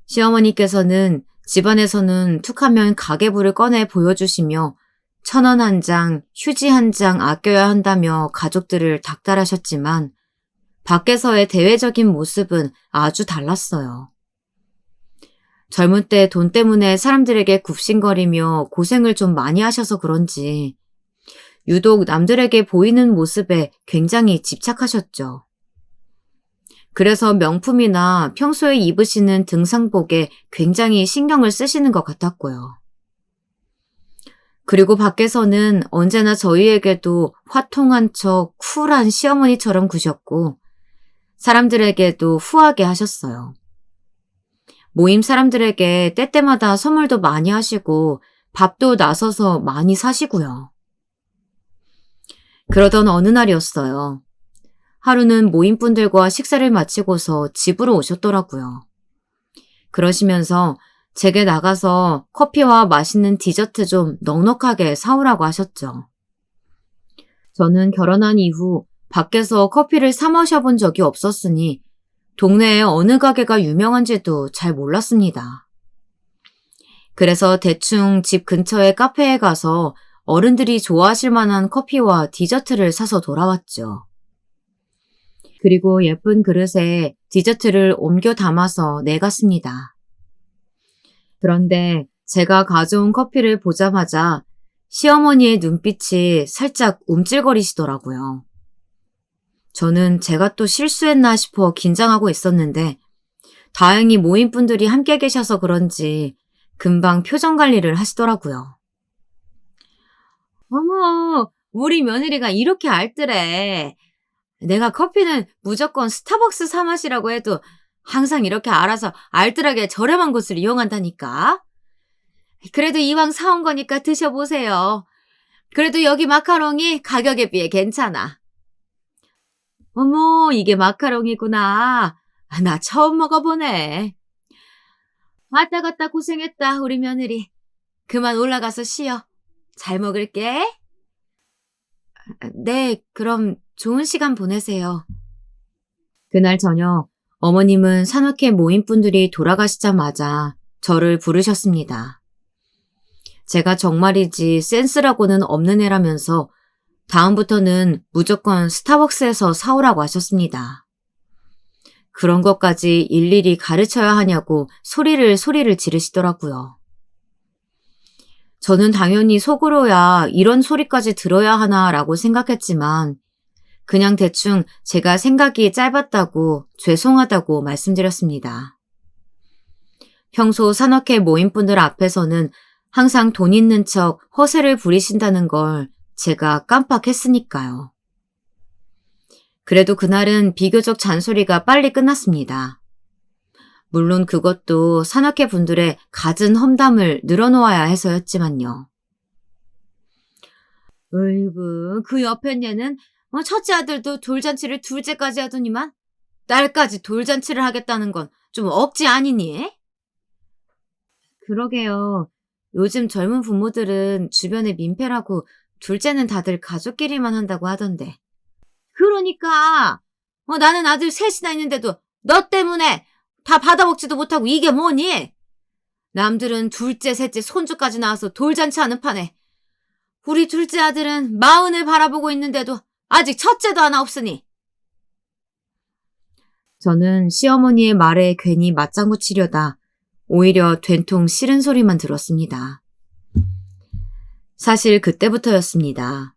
시어머니께서는 집안에서는 툭하면 가계부를 꺼내 보여주시며 1,000원 한 장, 휴지 한 장 아껴야 한다며 가족들을 닥달하셨지만 밖에서의 대외적인 모습은 아주 달랐어요. 젊은 때 돈 때문에 사람들에게 굽신거리며 고생을 좀 많이 하셔서 그런지 유독 남들에게 보이는 모습에 굉장히 집착하셨죠. 그래서 명품이나 평소에 입으시는 등산복에 굉장히 신경을 쓰시는 것 같았고요. 그리고 밖에서는 언제나 저희에게도 화통한 척 쿨한 시어머니처럼 구셨고 사람들에게도 후하게 하셨어요. 모임 사람들에게 때때마다 선물도 많이 하시고 밥도 나서서 많이 사시고요. 그러던 어느 날이었어요. 하루는 모임분들과 식사를 마치고서 집으로 오셨더라고요. 그러시면서 제게 나가서 커피와 맛있는 디저트 좀 넉넉하게 사오라고 하셨죠. 저는 결혼한 이후 밖에서 커피를 사 마셔본 적이 없었으니 동네에 어느 가게가 유명한지도 잘 몰랐습니다. 그래서 대충 집 근처의 카페에 가서 어른들이 좋아하실 만한 커피와 디저트를 사서 돌아왔죠. 그리고 예쁜 그릇에 디저트를 옮겨 담아서 내갔습니다. 그런데 제가 가져온 커피를 보자마자 시어머니의 눈빛이 살짝 움찔거리시더라고요. 저는 제가 또 실수했나 싶어 긴장하고 있었는데 다행히 모임분들이 함께 계셔서 그런지 금방 표정 관리를 하시더라고요. 어머, 우리 며느리가 이렇게 알뜰해. 내가 커피는 무조건 스타벅스 사 마시라고 해도 항상 이렇게 알아서 알뜰하게 저렴한 곳을 이용한다니까. 그래도 이왕 사온 거니까 드셔보세요. 그래도 여기 마카롱이 가격에 비해 괜찮아. 어머, 이게 마카롱이구나. 나 처음 먹어보네. 왔다 갔다 고생했다, 우리 며느리. 그만 올라가서 쉬어. 잘 먹을게. 네, 그럼 좋은 시간 보내세요. 그날 저녁 어머님은 산악회 모임분들이 돌아가시자마자 저를 부르셨습니다. 제가 정말이지 센스라고는 없는 애라면서 다음부터는 무조건 스타벅스에서 사오라고 하셨습니다. 그런 것까지 일일이 가르쳐야 하냐고 소리를 지르시더라고요. 저는 당연히 속으로야 이런 소리까지 들어야 하나라고 생각했지만 그냥 대충 제가 생각이 짧았다고 죄송하다고 말씀드렸습니다. 평소 산악회 모임분들 앞에서는 항상 돈 있는 척 허세를 부리신다는 걸 제가 깜빡했으니까요. 그래도 그날은 비교적 잔소리가 빨리 끝났습니다. 물론 그것도 산악회 분들의 갖은 험담을 늘어놓아야 해서였지만요. 어이구, 그 옆에 얘는 첫째 아들도 돌잔치를 둘째까지 하더니만 딸까지 돌잔치를 하겠다는 건 좀 억지 아니니? 그러게요. 요즘 젊은 부모들은 주변에 민폐라고 둘째는 다들 가족끼리만 한다고 하던데. 그러니까 나는 아들 셋이나 있는데도 너 때문에 다 받아먹지도 못하고 이게 뭐니? 남들은 둘째, 셋째, 손주까지 나와서 돌잔치 하는 판에 우리 둘째 아들은 마흔을 바라보고 있는데도 아직 첫째도 하나 없으니. 저는 시어머니의 말에 괜히 맞장구 치려다 오히려 된통 싫은 소리만 들었습니다. 사실 그때부터였습니다.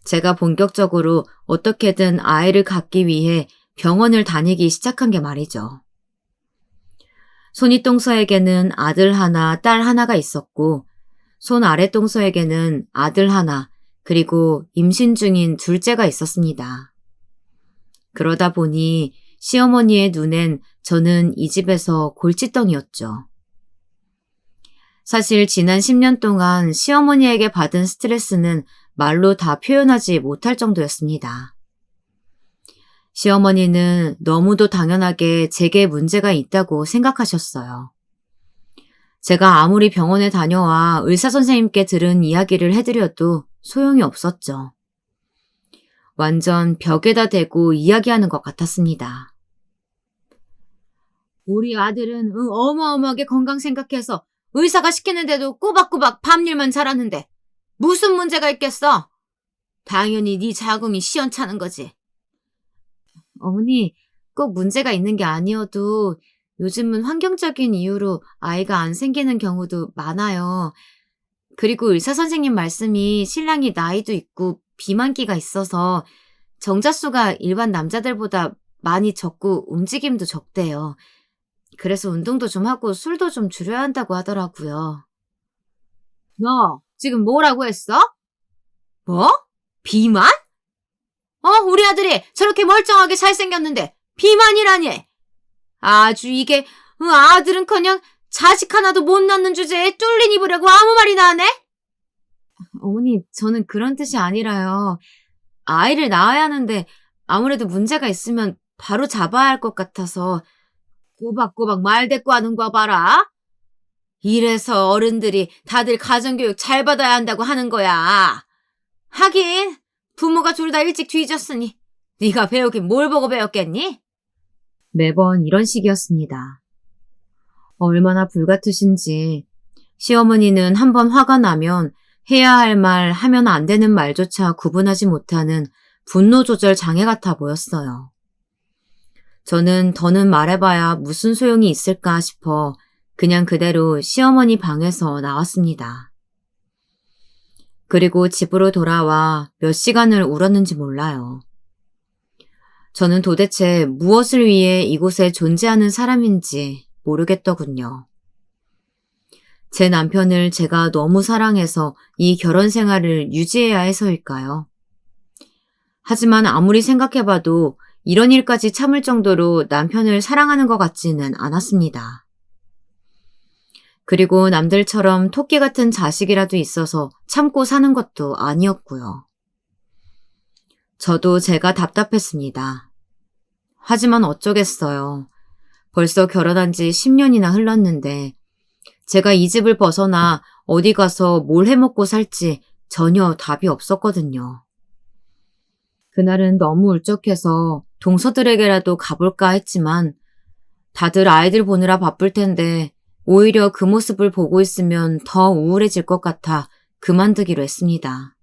제가 본격적으로 어떻게든 아이를 갖기 위해 병원을 다니기 시작한 게 말이죠. 손윗동서에게는 아들 하나, 딸 하나가 있었고 손 아랫동서에게는 아들 하나, 그리고 임신 중인 둘째가 있었습니다. 그러다 보니 시어머니의 눈엔 저는 이 집에서 골칫덩이였죠. 사실 지난 10년 동안 시어머니에게 받은 스트레스는 말로 다 표현하지 못할 정도였습니다. 시어머니는 너무도 당연하게 제게 문제가 있다고 생각하셨어요. 제가 아무리 병원에 다녀와 의사선생님께 들은 이야기를 해드려도 소용이 없었죠. 완전 벽에다 대고 이야기하는 것 같았습니다. 우리 아들은 어마어마하게 건강 생각해서 의사가 시키는데도 꼬박꼬박 밤일만 잘하는데 무슨 문제가 있겠어? 당연히 네 자궁이 시원찮은 거지. 어머니, 꼭 문제가 있는 게 아니어도 요즘은 환경적인 이유로 아이가 안 생기는 경우도 많아요. 그리고 의사 선생님 말씀이 신랑이 나이도 있고 비만기가 있어서 정자수가 일반 남자들보다 많이 적고 움직임도 적대요. 그래서 운동도 좀 하고 술도 좀 줄여야 한다고 하더라고요. 너 지금 뭐라고 했어? 뭐? 비만? 우리 아들이 저렇게 멀쩡하게 잘생겼는데 비만이라니. 아주 이게 아들은커녕 자식 하나도 못 낳는 주제에 뚫린 입으려고 아무 말이나 하네? 어머니, 저는 그런 뜻이 아니라요. 아이를 낳아야 하는데 아무래도 문제가 있으면 바로 잡아야 할 것 같아서 꼬박꼬박 말대꾸하는 거 봐라. 이래서 어른들이 다들 가정교육 잘 받아야 한다고 하는 거야. 하긴 부모가 둘 다 일찍 뒤졌으니 네가 배우긴 뭘 보고 배웠겠니? 매번 이런 식이었습니다. 얼마나 불같으신지 시어머니는 한번 화가 나면 해야 할 말, 하면 안 되는 말조차 구분하지 못하는 분노 조절 장애 같아 보였어요. 저는 더는 말해봐야 무슨 소용이 있을까 싶어 그냥 그대로 시어머니 방에서 나왔습니다. 그리고 집으로 돌아와 몇 시간을 울었는지 몰라요. 저는 도대체 무엇을 위해 이곳에 존재하는 사람인지 모르겠더군요. 제 남편을 제가 너무 사랑해서 이 결혼 생활을 유지해야 해서일까요? 하지만 아무리 생각해봐도 이런 일까지 참을 정도로 남편을 사랑하는 것 같지는 않았습니다. 그리고 남들처럼 토끼 같은 자식이라도 있어서 참고 사는 것도 아니었고요. 저도 제가 답답했습니다. 하지만 어쩌겠어요. 벌써 결혼한 지 10년이나 흘렀는데 제가 이 집을 벗어나 어디 가서 뭘 해먹고 살지 전혀 답이 없었거든요. 그날은 너무 울적해서 동서들에게라도 가볼까 했지만 다들 아이들 보느라 바쁠 텐데 오히려 그 모습을 보고 있으면 더 우울해질 것 같아 그만두기로 했습니다.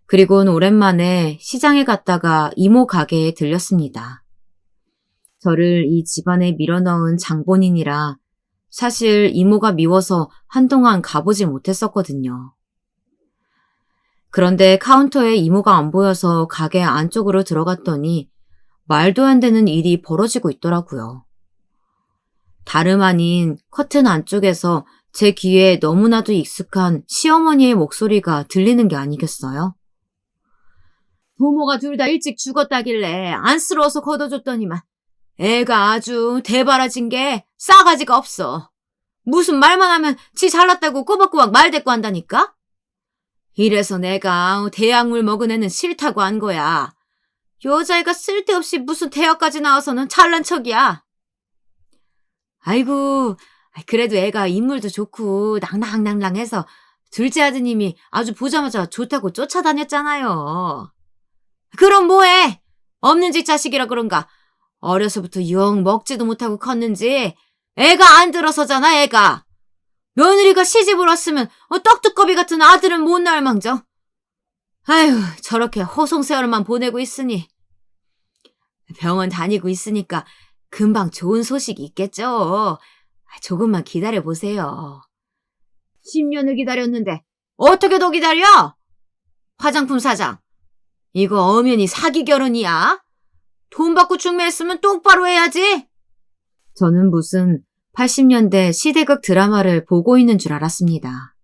그리고는 오랜만에 시장에 갔다가 이모 가게에 들렸습니다. 저를 이 집안에 밀어넣은 장본인이라 사실 이모가 미워서 한동안 가보지 못했었거든요. 그런데 카운터에 이모가 안 보여서 가게 안쪽으로 들어갔더니 말도 안 되는 일이 벌어지고 있더라고요. 다름 아닌 커튼 안쪽에서 제 귀에 너무나도 익숙한 시어머니의 목소리가 들리는 게 아니겠어요? 부모가 둘 다 일찍 죽었다길래 안쓰러워서 걷어줬더니만 애가 아주 대바라진 게 싸가지가 없어. 무슨 말만 하면 지 잘났다고 꼬박꼬박 말대꾸 한다니까? 이래서 내가 대학물 먹은 애는 싫다고 한 거야. 여자애가 쓸데없이 무슨 대학까지 나와서는 잘난 척이야. 아이고, 그래도 애가 인물도 좋고 낭낭낭낭해서 둘째 아드님이 아주 보자마자 좋다고 쫓아다녔잖아요. 그럼 뭐해? 없는 집 자식이라 그런가. 어려서부터 영 먹지도 못하고 컸는지 애가 안 들어서잖아, 애가. 며느리가 시집을 왔으면 떡두꺼비 같은 아들은 못 낳을 망정. 아휴, 저렇게 호송세월만 보내고 있으니. 병원 다니고 있으니까 금방 좋은 소식이 있겠죠. 조금만 기다려보세요. 10년을 기다렸는데 어떻게 더 기다려? 화장품 사장, 이거 엄연히 사기 결혼이야. 돈 받고 중매했으면 똑바로 해야지. 저는 무슨 80년대 시대극 드라마를 보고 있는 줄 알았습니다.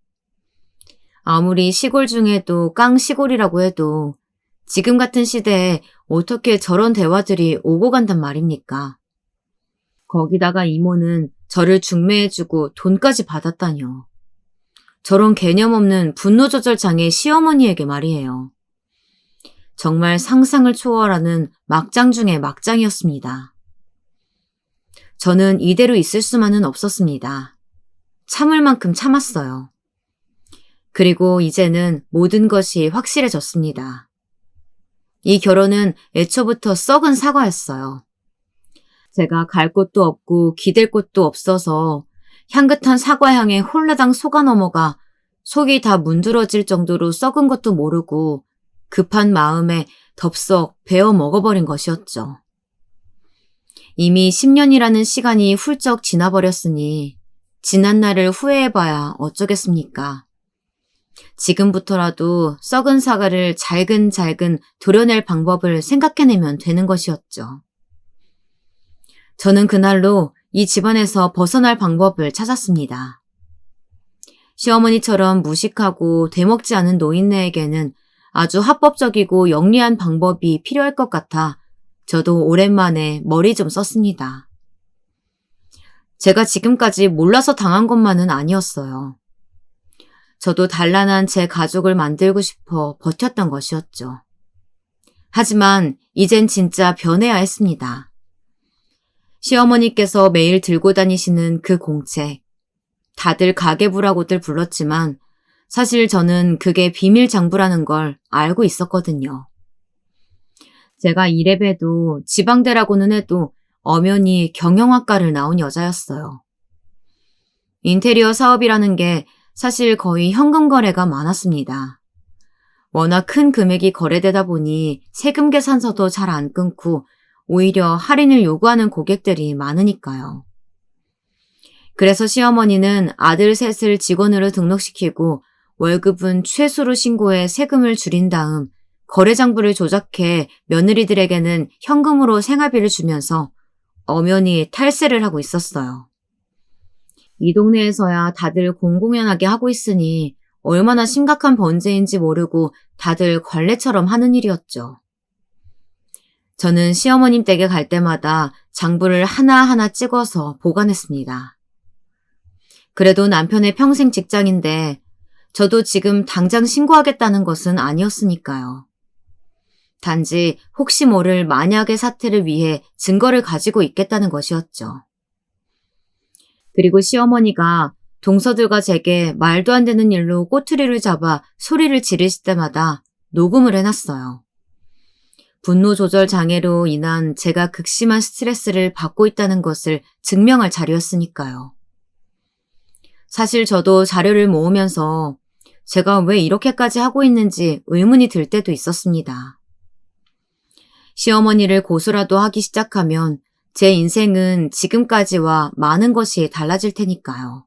아무리 시골 중에도 깡시골이라고 해도 지금 같은 시대에 어떻게 저런 대화들이 오고 간단 말입니까? 거기다가 이모는 저를 중매해주고 돈까지 받았다뇨. 저런 개념 없는 분노 조절 장애 시어머니에게 말이에요. 정말 상상을 초월하는 막장 중의 막장이었습니다. 저는 이대로 있을 수만은 없었습니다. 참을 만큼 참았어요. 그리고 이제는 모든 것이 확실해졌습니다. 이 결혼은 애초부터 썩은 사과였어요. 제가 갈 곳도 없고 기댈 곳도 없어서 향긋한 사과향에 홀라당 속아 넘어가 속이 다 문드러질 정도로 썩은 것도 모르고 급한 마음에 덥석 베어 먹어버린 것이었죠. 이미 10년이라는 시간이 훌쩍 지나버렸으니 지난 날을 후회해봐야 어쩌겠습니까? 지금부터라도 썩은 사과를 잘근잘근 도려낼 방법을 생각해내면 되는 것이었죠. 저는 그날로 이 집안에서 벗어날 방법을 찾았습니다. 시어머니처럼 무식하고 되먹지 않은 노인네에게는 아주 합법적이고 영리한 방법이 필요할 것 같아 저도 오랜만에 머리 좀 썼습니다. 제가 지금까지 몰라서 당한 것만은 아니었어요. 저도 단란한 제 가족을 만들고 싶어 버텼던 것이었죠. 하지만 이젠 진짜 변해야 했습니다. 시어머니께서 매일 들고 다니시는 그 공책. 다들 가계부라고들 불렀지만 사실 저는 그게 비밀 장부라는 걸 알고 있었거든요. 제가 이래봬도 지방대라고는 해도 엄연히 경영학과를 나온 여자였어요. 인테리어 사업이라는 게 사실 거의 현금 거래가 많았습니다. 워낙 큰 금액이 거래되다 보니 세금 계산서도 잘 안 끊고 오히려 할인을 요구하는 고객들이 많으니까요. 그래서 시어머니는 아들 셋을 직원으로 등록시키고 월급은 최소로 신고해 세금을 줄인 다음 거래장부를 조작해 며느리들에게는 현금으로 생활비를 주면서 엄연히 탈세를 하고 있었어요. 이 동네에서야 다들 공공연하게 하고 있으니 얼마나 심각한 번제인지 모르고 다들 관례처럼 하는 일이었죠. 저는 시어머님 댁에 갈 때마다 장부를 하나하나 찍어서 보관했습니다. 그래도 남편의 평생 직장인데 저도 지금 당장 신고하겠다는 것은 아니었으니까요. 단지 혹시 모를 만약의 사태를 위해 증거를 가지고 있겠다는 것이었죠. 그리고 시어머니가 동서들과 제게 말도 안 되는 일로 꼬투리를 잡아 소리를 지르실 때마다 녹음을 해놨어요. 분노 조절 장애로 인한 제가 극심한 스트레스를 받고 있다는 것을 증명할 자료였으니까요. 사실 저도 자료를 모으면서 제가 왜 이렇게까지 하고 있는지 의문이 들 때도 있었습니다. 시어머니를 고소라도 하기 시작하면 제 인생은 지금까지와 많은 것이 달라질 테니까요.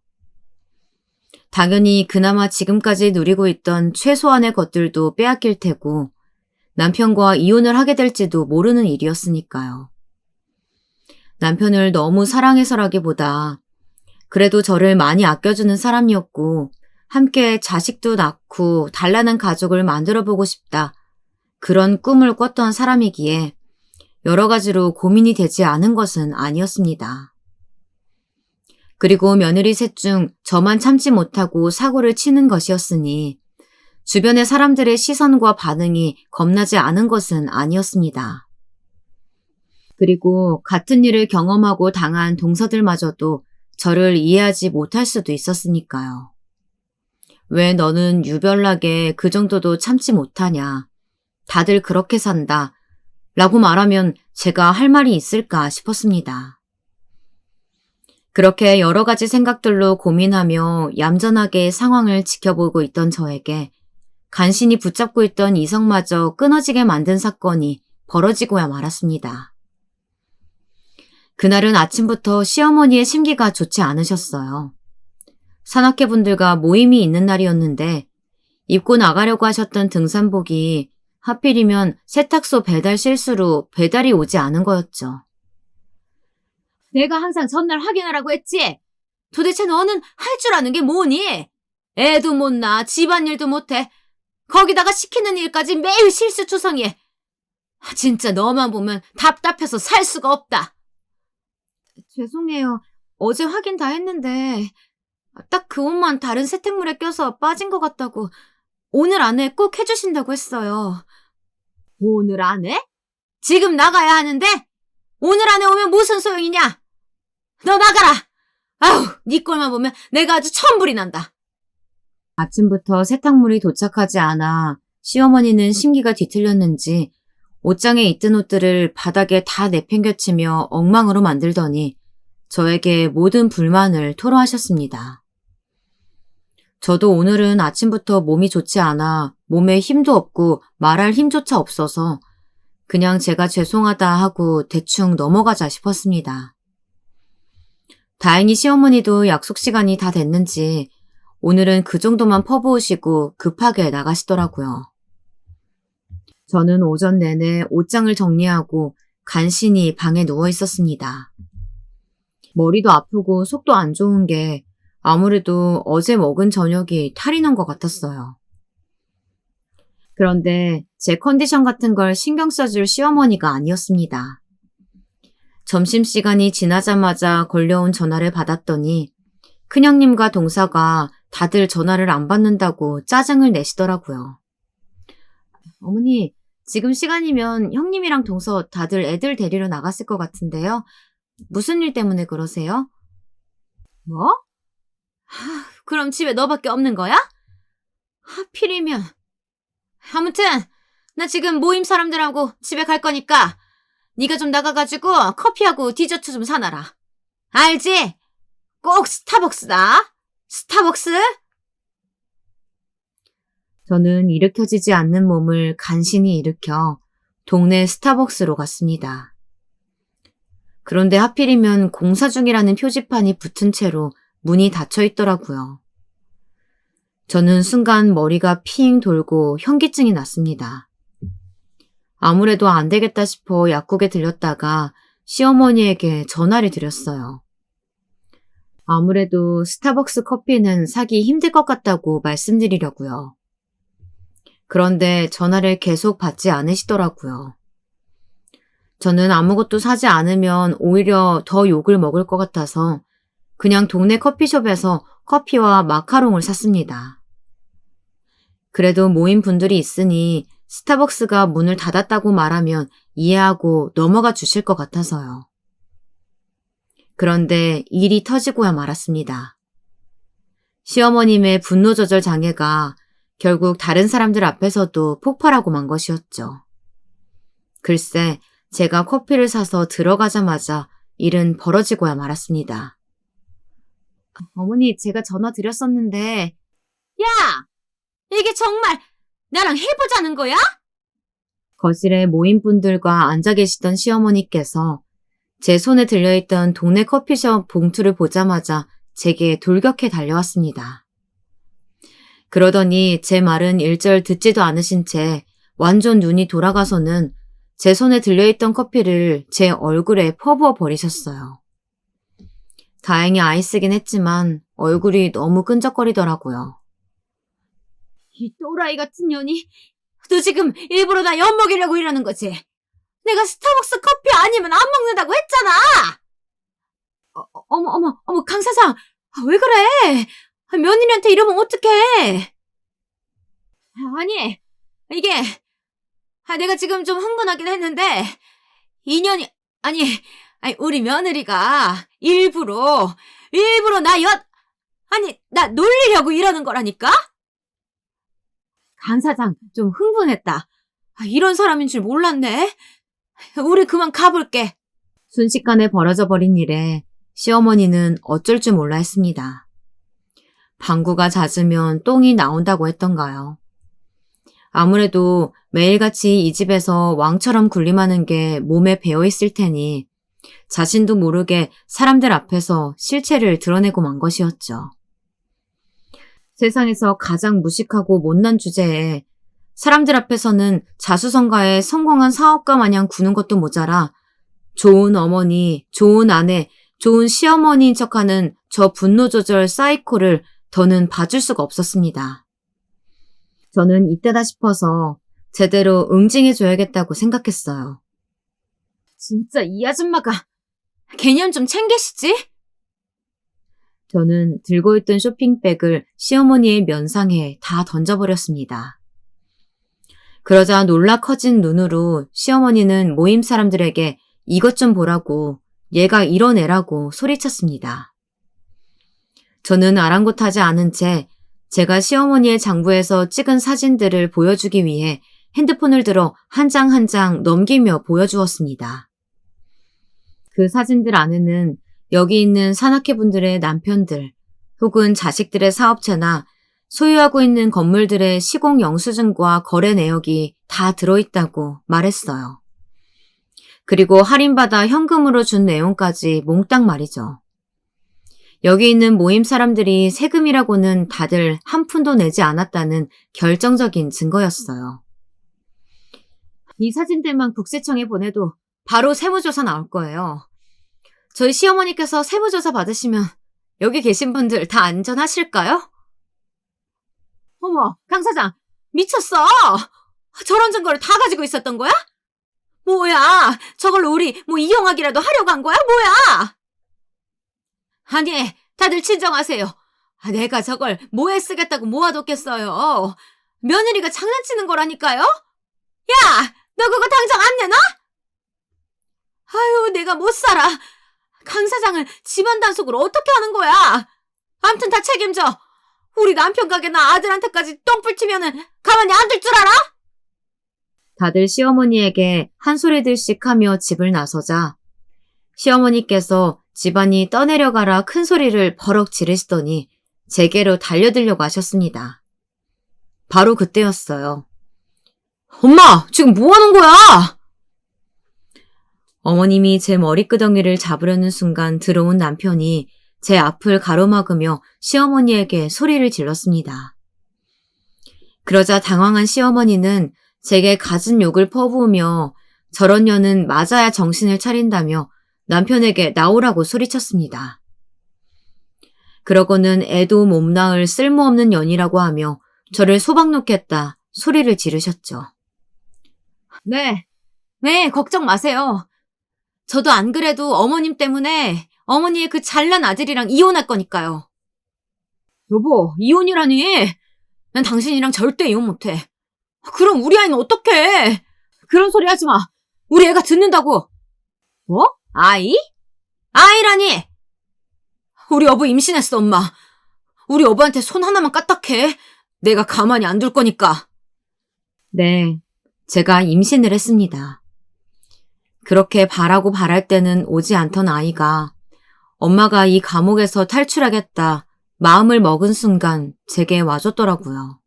당연히 그나마 지금까지 누리고 있던 최소한의 것들도 빼앗길 테고 남편과 이혼을 하게 될지도 모르는 일이었으니까요. 남편을 너무 사랑해서라기보다 그래도 저를 많이 아껴주는 사람이었고 함께 자식도 낳고 단란한 가족을 만들어보고 싶다. 그런 꿈을 꿨던 사람이기에 여러 가지로 고민이 되지 않은 것은 아니었습니다. 그리고 며느리 셋 중 저만 참지 못하고 사고를 치는 것이었으니 주변의 사람들의 시선과 반응이 겁나지 않은 것은 아니었습니다. 그리고 같은 일을 경험하고 당한 동서들마저도 저를 이해하지 못할 수도 있었으니까요. 왜 너는 유별나게 그 정도도 참지 못하냐. 다들 그렇게 산다. 라고 말하면 제가 할 말이 있을까 싶었습니다. 그렇게 여러 가지 생각들로 고민하며 얌전하게 상황을 지켜보고 있던 저에게 간신히 붙잡고 있던 이성마저 끊어지게 만든 사건이 벌어지고야 말았습니다. 그날은 아침부터 시어머니의 심기가 좋지 않으셨어요. 산악회분들과 모임이 있는 날이었는데 입고 나가려고 하셨던 등산복이 하필이면 세탁소 배달 실수로 배달이 오지 않은 거였죠. 내가 항상 전날 확인하라고 했지? 도대체 너는 할 줄 아는 게 뭐니? 애도 못 낳아, 집안일도 못해. 거기다가 시키는 일까지 매일 실수투성이해. 진짜 너만 보면 답답해서 살 수가 없다. 죄송해요. 어제 확인 다 했는데 딱 그 옷만 다른 세탁물에 껴서 빠진 것 같다고 오늘 안에 꼭 해주신다고 했어요. 오늘 안에? 지금 나가야 하는데? 오늘 안에 오면 무슨 소용이냐? 너 나가라! 아우, 네 꼴만 보면 내가 아주 천불이 난다. 아침부터 세탁물이 도착하지 않아 시어머니는 심기가 뒤틀렸는지 옷장에 있던 옷들을 바닥에 다 내팽겨치며 엉망으로 만들더니 저에게 모든 불만을 토로하셨습니다. 저도 오늘은 아침부터 몸이 좋지 않아 몸에 힘도 없고 말할 힘조차 없어서 그냥 제가 죄송하다 하고 대충 넘어가자 싶었습니다. 다행히 시어머니도 약속 시간이 다 됐는지 오늘은 그 정도만 퍼부으시고 급하게 나가시더라고요. 저는 오전 내내 옷장을 정리하고 간신히 방에 누워 있었습니다. 머리도 아프고 속도 안 좋은 게 아무래도 어제 먹은 저녁이 탈이 난 것 같았어요. 그런데 제 컨디션 같은 걸 신경 써줄 시어머니가 아니었습니다. 점심시간이 지나자마자 걸려온 전화를 받았더니 큰형님과 동서가 다들 전화를 안 받는다고 짜증을 내시더라고요. 어머니, 지금 시간이면 형님이랑 동서 다들 애들 데리러 나갔을 것 같은데요. 무슨 일 때문에 그러세요? 뭐? 그럼 집에 너밖에 없는 거야? 하필이면. 아무튼 나 지금 모임 사람들하고 집에 갈 거니까 네가 좀 나가가지고 커피하고 디저트 좀 사놔라. 알지? 꼭 스타벅스다. 스타벅스? 저는 일으켜지지 않는 몸을 간신히 일으켜 동네 스타벅스로 갔습니다. 그런데 하필이면 공사 중이라는 표지판이 붙은 채로 문이 닫혀 있더라고요. 저는 순간 머리가 핑 돌고 현기증이 났습니다. 아무래도 안 되겠다 싶어 약국에 들렸다가 시어머니에게 전화를 드렸어요. 아무래도 스타벅스 커피는 사기 힘들 것 같다고 말씀드리려고요. 그런데 전화를 계속 받지 않으시더라고요. 저는 아무것도 사지 않으면 오히려 더 욕을 먹을 것 같아서 그냥 동네 커피숍에서 커피와 마카롱을 샀습니다. 그래도 모임 분들이 있으니 스타벅스가 문을 닫았다고 말하면 이해하고 넘어가 주실 것 같아서요. 그런데 일이 터지고야 말았습니다. 시어머님의 분노 조절 장애가 결국 다른 사람들 앞에서도 폭발하고 만 것이었죠. 글쎄, 제가 커피를 사서 들어가자마자 일은 벌어지고야 말았습니다. 어머니, 제가 전화 드렸었는데. 야! 이게 정말 나랑 해보자는 거야? 거실에 모임분들과 앉아 계시던 시어머니께서 제 손에 들려있던 동네 커피숍 봉투를 보자마자 제게 돌격해 달려왔습니다. 그러더니 제 말은 일절 듣지도 않으신 채 완전 눈이 돌아가서는 제 손에 들려있던 커피를 제 얼굴에 퍼부어 버리셨어요. 다행히 아이스긴 했지만 얼굴이 너무 끈적거리더라고요. 이 또라이 같은 년이, 너 지금 일부러 나 엿먹이려고 이러는 거지? 내가 스타벅스 커피 아니면 안 먹는다고 했잖아! 어머, 강 사장, 왜 그래? 며느리한테 이러면 어떡해? 아니, 이게, 내가 지금 좀 흥분하긴 했는데, 인연이, 아니, 우리 며느리가 일부러 나 놀리려고 이러는 거라니까? 강 사장, 좀 흥분했다. 이런 사람인 줄 몰랐네. 우리 그만 가볼게. 순식간에 벌어져 버린 일에 시어머니는 어쩔 줄 몰라 했습니다. 방구가 잦으면 똥이 나온다고 했던가요. 아무래도 매일같이 이 집에서 왕처럼 군림하는 게 몸에 배어있을 테니 자신도 모르게 사람들 앞에서 실체를 드러내고 만 것이었죠. 세상에서 가장 무식하고 못난 주제에 사람들 앞에서는 자수성가에 성공한 사업가 마냥 구는 것도 모자라 좋은 어머니, 좋은 아내, 좋은 시어머니인 척하는 저 분노 조절 사이코를 더는 봐줄 수가 없었습니다. 저는 이때다 싶어서 제대로 응징해줘야겠다고 생각했어요. 진짜 이 아줌마가 개념 좀 챙기시지? 저는 들고 있던 쇼핑백을 시어머니의 면상에 다 던져버렸습니다. 그러자 놀라 커진 눈으로 시어머니는 모임 사람들에게 이것 좀 보라고, 얘가 이런 애라고 소리쳤습니다. 저는 아랑곳하지 않은 채 제가 시어머니의 장부에서 찍은 사진들을 보여주기 위해 핸드폰을 들어 한 장 한 장 넘기며 보여주었습니다. 그 사진들 안에는 여기 있는 산악회분들의 남편들 혹은 자식들의 사업체나 소유하고 있는 건물들의 시공 영수증과 거래 내역이 다 들어있다고 말했어요. 그리고 할인받아 현금으로 준 내용까지 몽땅 말이죠. 여기 있는 모임 사람들이 세금이라고는 다들 한 푼도 내지 않았다는 결정적인 증거였어요. 이 사진들만 국세청에 보내도 바로 세무조사 나올 거예요. 저희 시어머니께서 세무조사 받으시면 여기 계신 분들 다 안전하실까요? 어머, 강 사장, 미쳤어! 저런 증거를 다 가지고 있었던 거야? 뭐야, 저걸로 우리 이용하기라도 하려고 한 거야? 뭐야? 아니, 다들 진정하세요. 내가 저걸 뭐에 쓰겠다고 모아뒀겠어요. 며느리가 장난치는 거라니까요? 야, 너 그거 당장 안 내놔? 아유, 내가 못 살아. 강 사장을 집안 단속으로 어떻게 하는 거야? 암튼 다 책임져. 우리 남편 가게나 아들한테까지 똥불 튀면은 가만히 안 둘 줄 알아? 다들 시어머니에게 한 소리들씩 하며 집을 나서자 시어머니께서 집안이 떠내려가라 큰 소리를 버럭 지르시더니 제게로 달려들려고 하셨습니다. 바로 그때였어요. 엄마, 지금 뭐 하는 거야? 어머님이 제 머리끄덩이를 잡으려는 순간 들어온 남편이 제 앞을 가로막으며 시어머니에게 소리를 질렀습니다. 그러자 당황한 시어머니는 제게 갖은 욕을 퍼부으며 저런 년은 맞아야 정신을 차린다며 남편에게 나오라고 소리쳤습니다. 그러고는 애도 못 낳을 쓸모없는 년이라고 하며 저를 소박 놓겠다 소리를 지르셨죠. 네, 걱정 마세요. 저도 안 그래도 어머님 때문에 어머니의 그 잘난 아들이랑 이혼할 거니까요. 여보, 이혼이라니? 난 당신이랑 절대 이혼 못해. 그럼 우리 아이는 어떡해? 그런 소리 하지 마. 우리 애가 듣는다고. 뭐? 아이? 아이라니! 우리 여보 임신했어, 엄마. 우리 여보한테 손 하나만 까딱해. 내가 가만히 안 둘 거니까. 네, 제가 임신을 했습니다. 그렇게 바라고 바랄 때는 오지 않던 아이가 엄마가 이 감옥에서 탈출하겠다 마음을 먹은 순간 제게 와줬더라고요.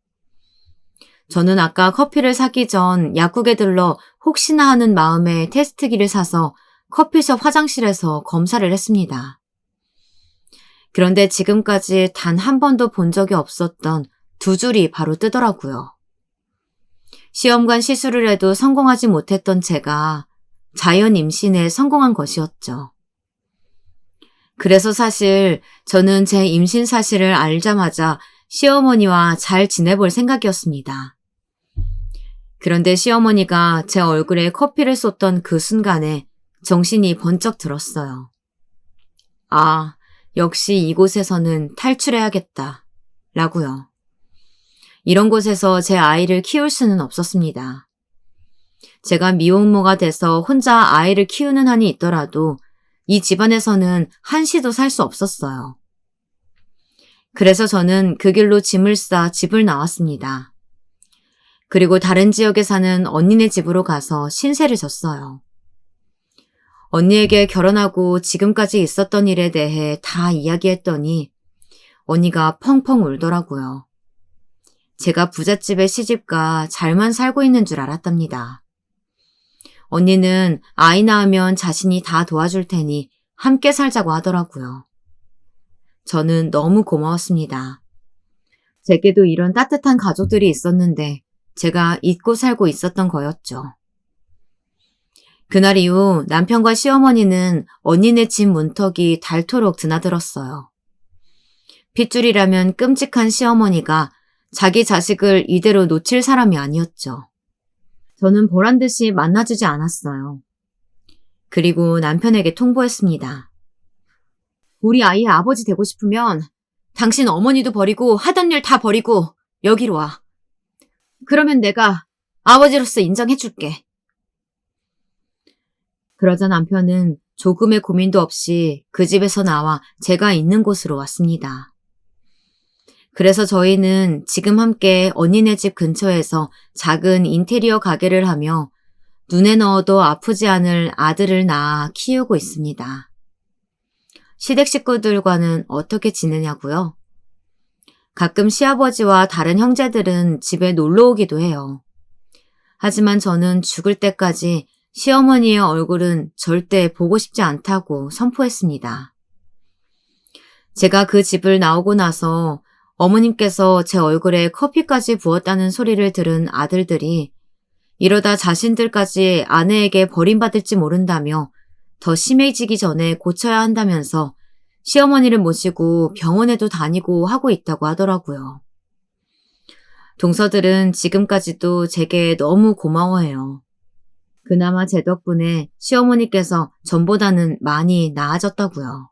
저는 아까 커피를 사기 전 약국에 들러 혹시나 하는 마음에 테스트기를 사서 커피숍 화장실에서 검사를 했습니다. 그런데 지금까지 단 한 번도 본 적이 없었던 두 줄이 바로 뜨더라고요. 시험관 시술을 해도 성공하지 못했던 제가 자연 임신에 성공한 것이었죠. 그래서 사실 저는 제 임신 사실을 알자마자 시어머니와 잘 지내볼 생각이었습니다. 그런데 시어머니가 제 얼굴에 커피를 쏟던 그 순간에 정신이 번쩍 들었어요. 아, 역시 이곳에서는 탈출해야겠다. 라고요. 이런 곳에서 제 아이를 키울 수는 없었습니다. 제가 미혼모가 돼서 혼자 아이를 키우는 한이 있더라도 이 집안에서는 한시도 살 수 없었어요. 그래서 저는 그 길로 짐을 싸 집을 나왔습니다. 그리고 다른 지역에 사는 언니네 집으로 가서 신세를 졌어요. 언니에게 결혼하고 지금까지 있었던 일에 대해 다 이야기했더니 언니가 펑펑 울더라고요. 제가 부잣집에 시집가 잘만 살고 있는 줄 알았답니다. 언니는 아이 낳으면 자신이 다 도와줄 테니 함께 살자고 하더라고요. 저는 너무 고마웠습니다. 제게도 이런 따뜻한 가족들이 있었는데 제가 잊고 살고 있었던 거였죠. 그날 이후 남편과 시어머니는 언니네 집 문턱이 닳도록 드나들었어요. 핏줄이라면 끔찍한 시어머니가 자기 자식을 이대로 놓칠 사람이 아니었죠. 저는 보란듯이 만나주지 않았어요. 그리고 남편에게 통보했습니다. 우리 아이의 아버지 되고 싶으면 당신 어머니도 버리고 하던 일 다 버리고 여기로 와. 그러면 내가 아버지로서 인정해줄게. 그러자 남편은 조금의 고민도 없이 그 집에서 나와 제가 있는 곳으로 왔습니다. 그래서 저희는 지금 함께 언니네 집 근처에서 작은 인테리어 가게를 하며 눈에 넣어도 아프지 않을 아들을 낳아 키우고 있습니다. 시댁 식구들과는 어떻게 지내냐고요? 가끔 시아버지와 다른 형제들은 집에 놀러 오기도 해요. 하지만 저는 죽을 때까지 시어머니의 얼굴은 절대 보고 싶지 않다고 선포했습니다. 제가 그 집을 나오고 나서 어머님께서 제 얼굴에 커피까지 부었다는 소리를 들은 아들들이 이러다 자신들까지 아내에게 버림받을지 모른다며 더 심해지기 전에 고쳐야 한다면서 시어머니를 모시고 병원에도 다니고 하고 있다고 하더라고요. 동서들은 지금까지도 제게 너무 고마워해요. 그나마 제 덕분에 시어머니께서 전보다는 많이 나아졌다고요.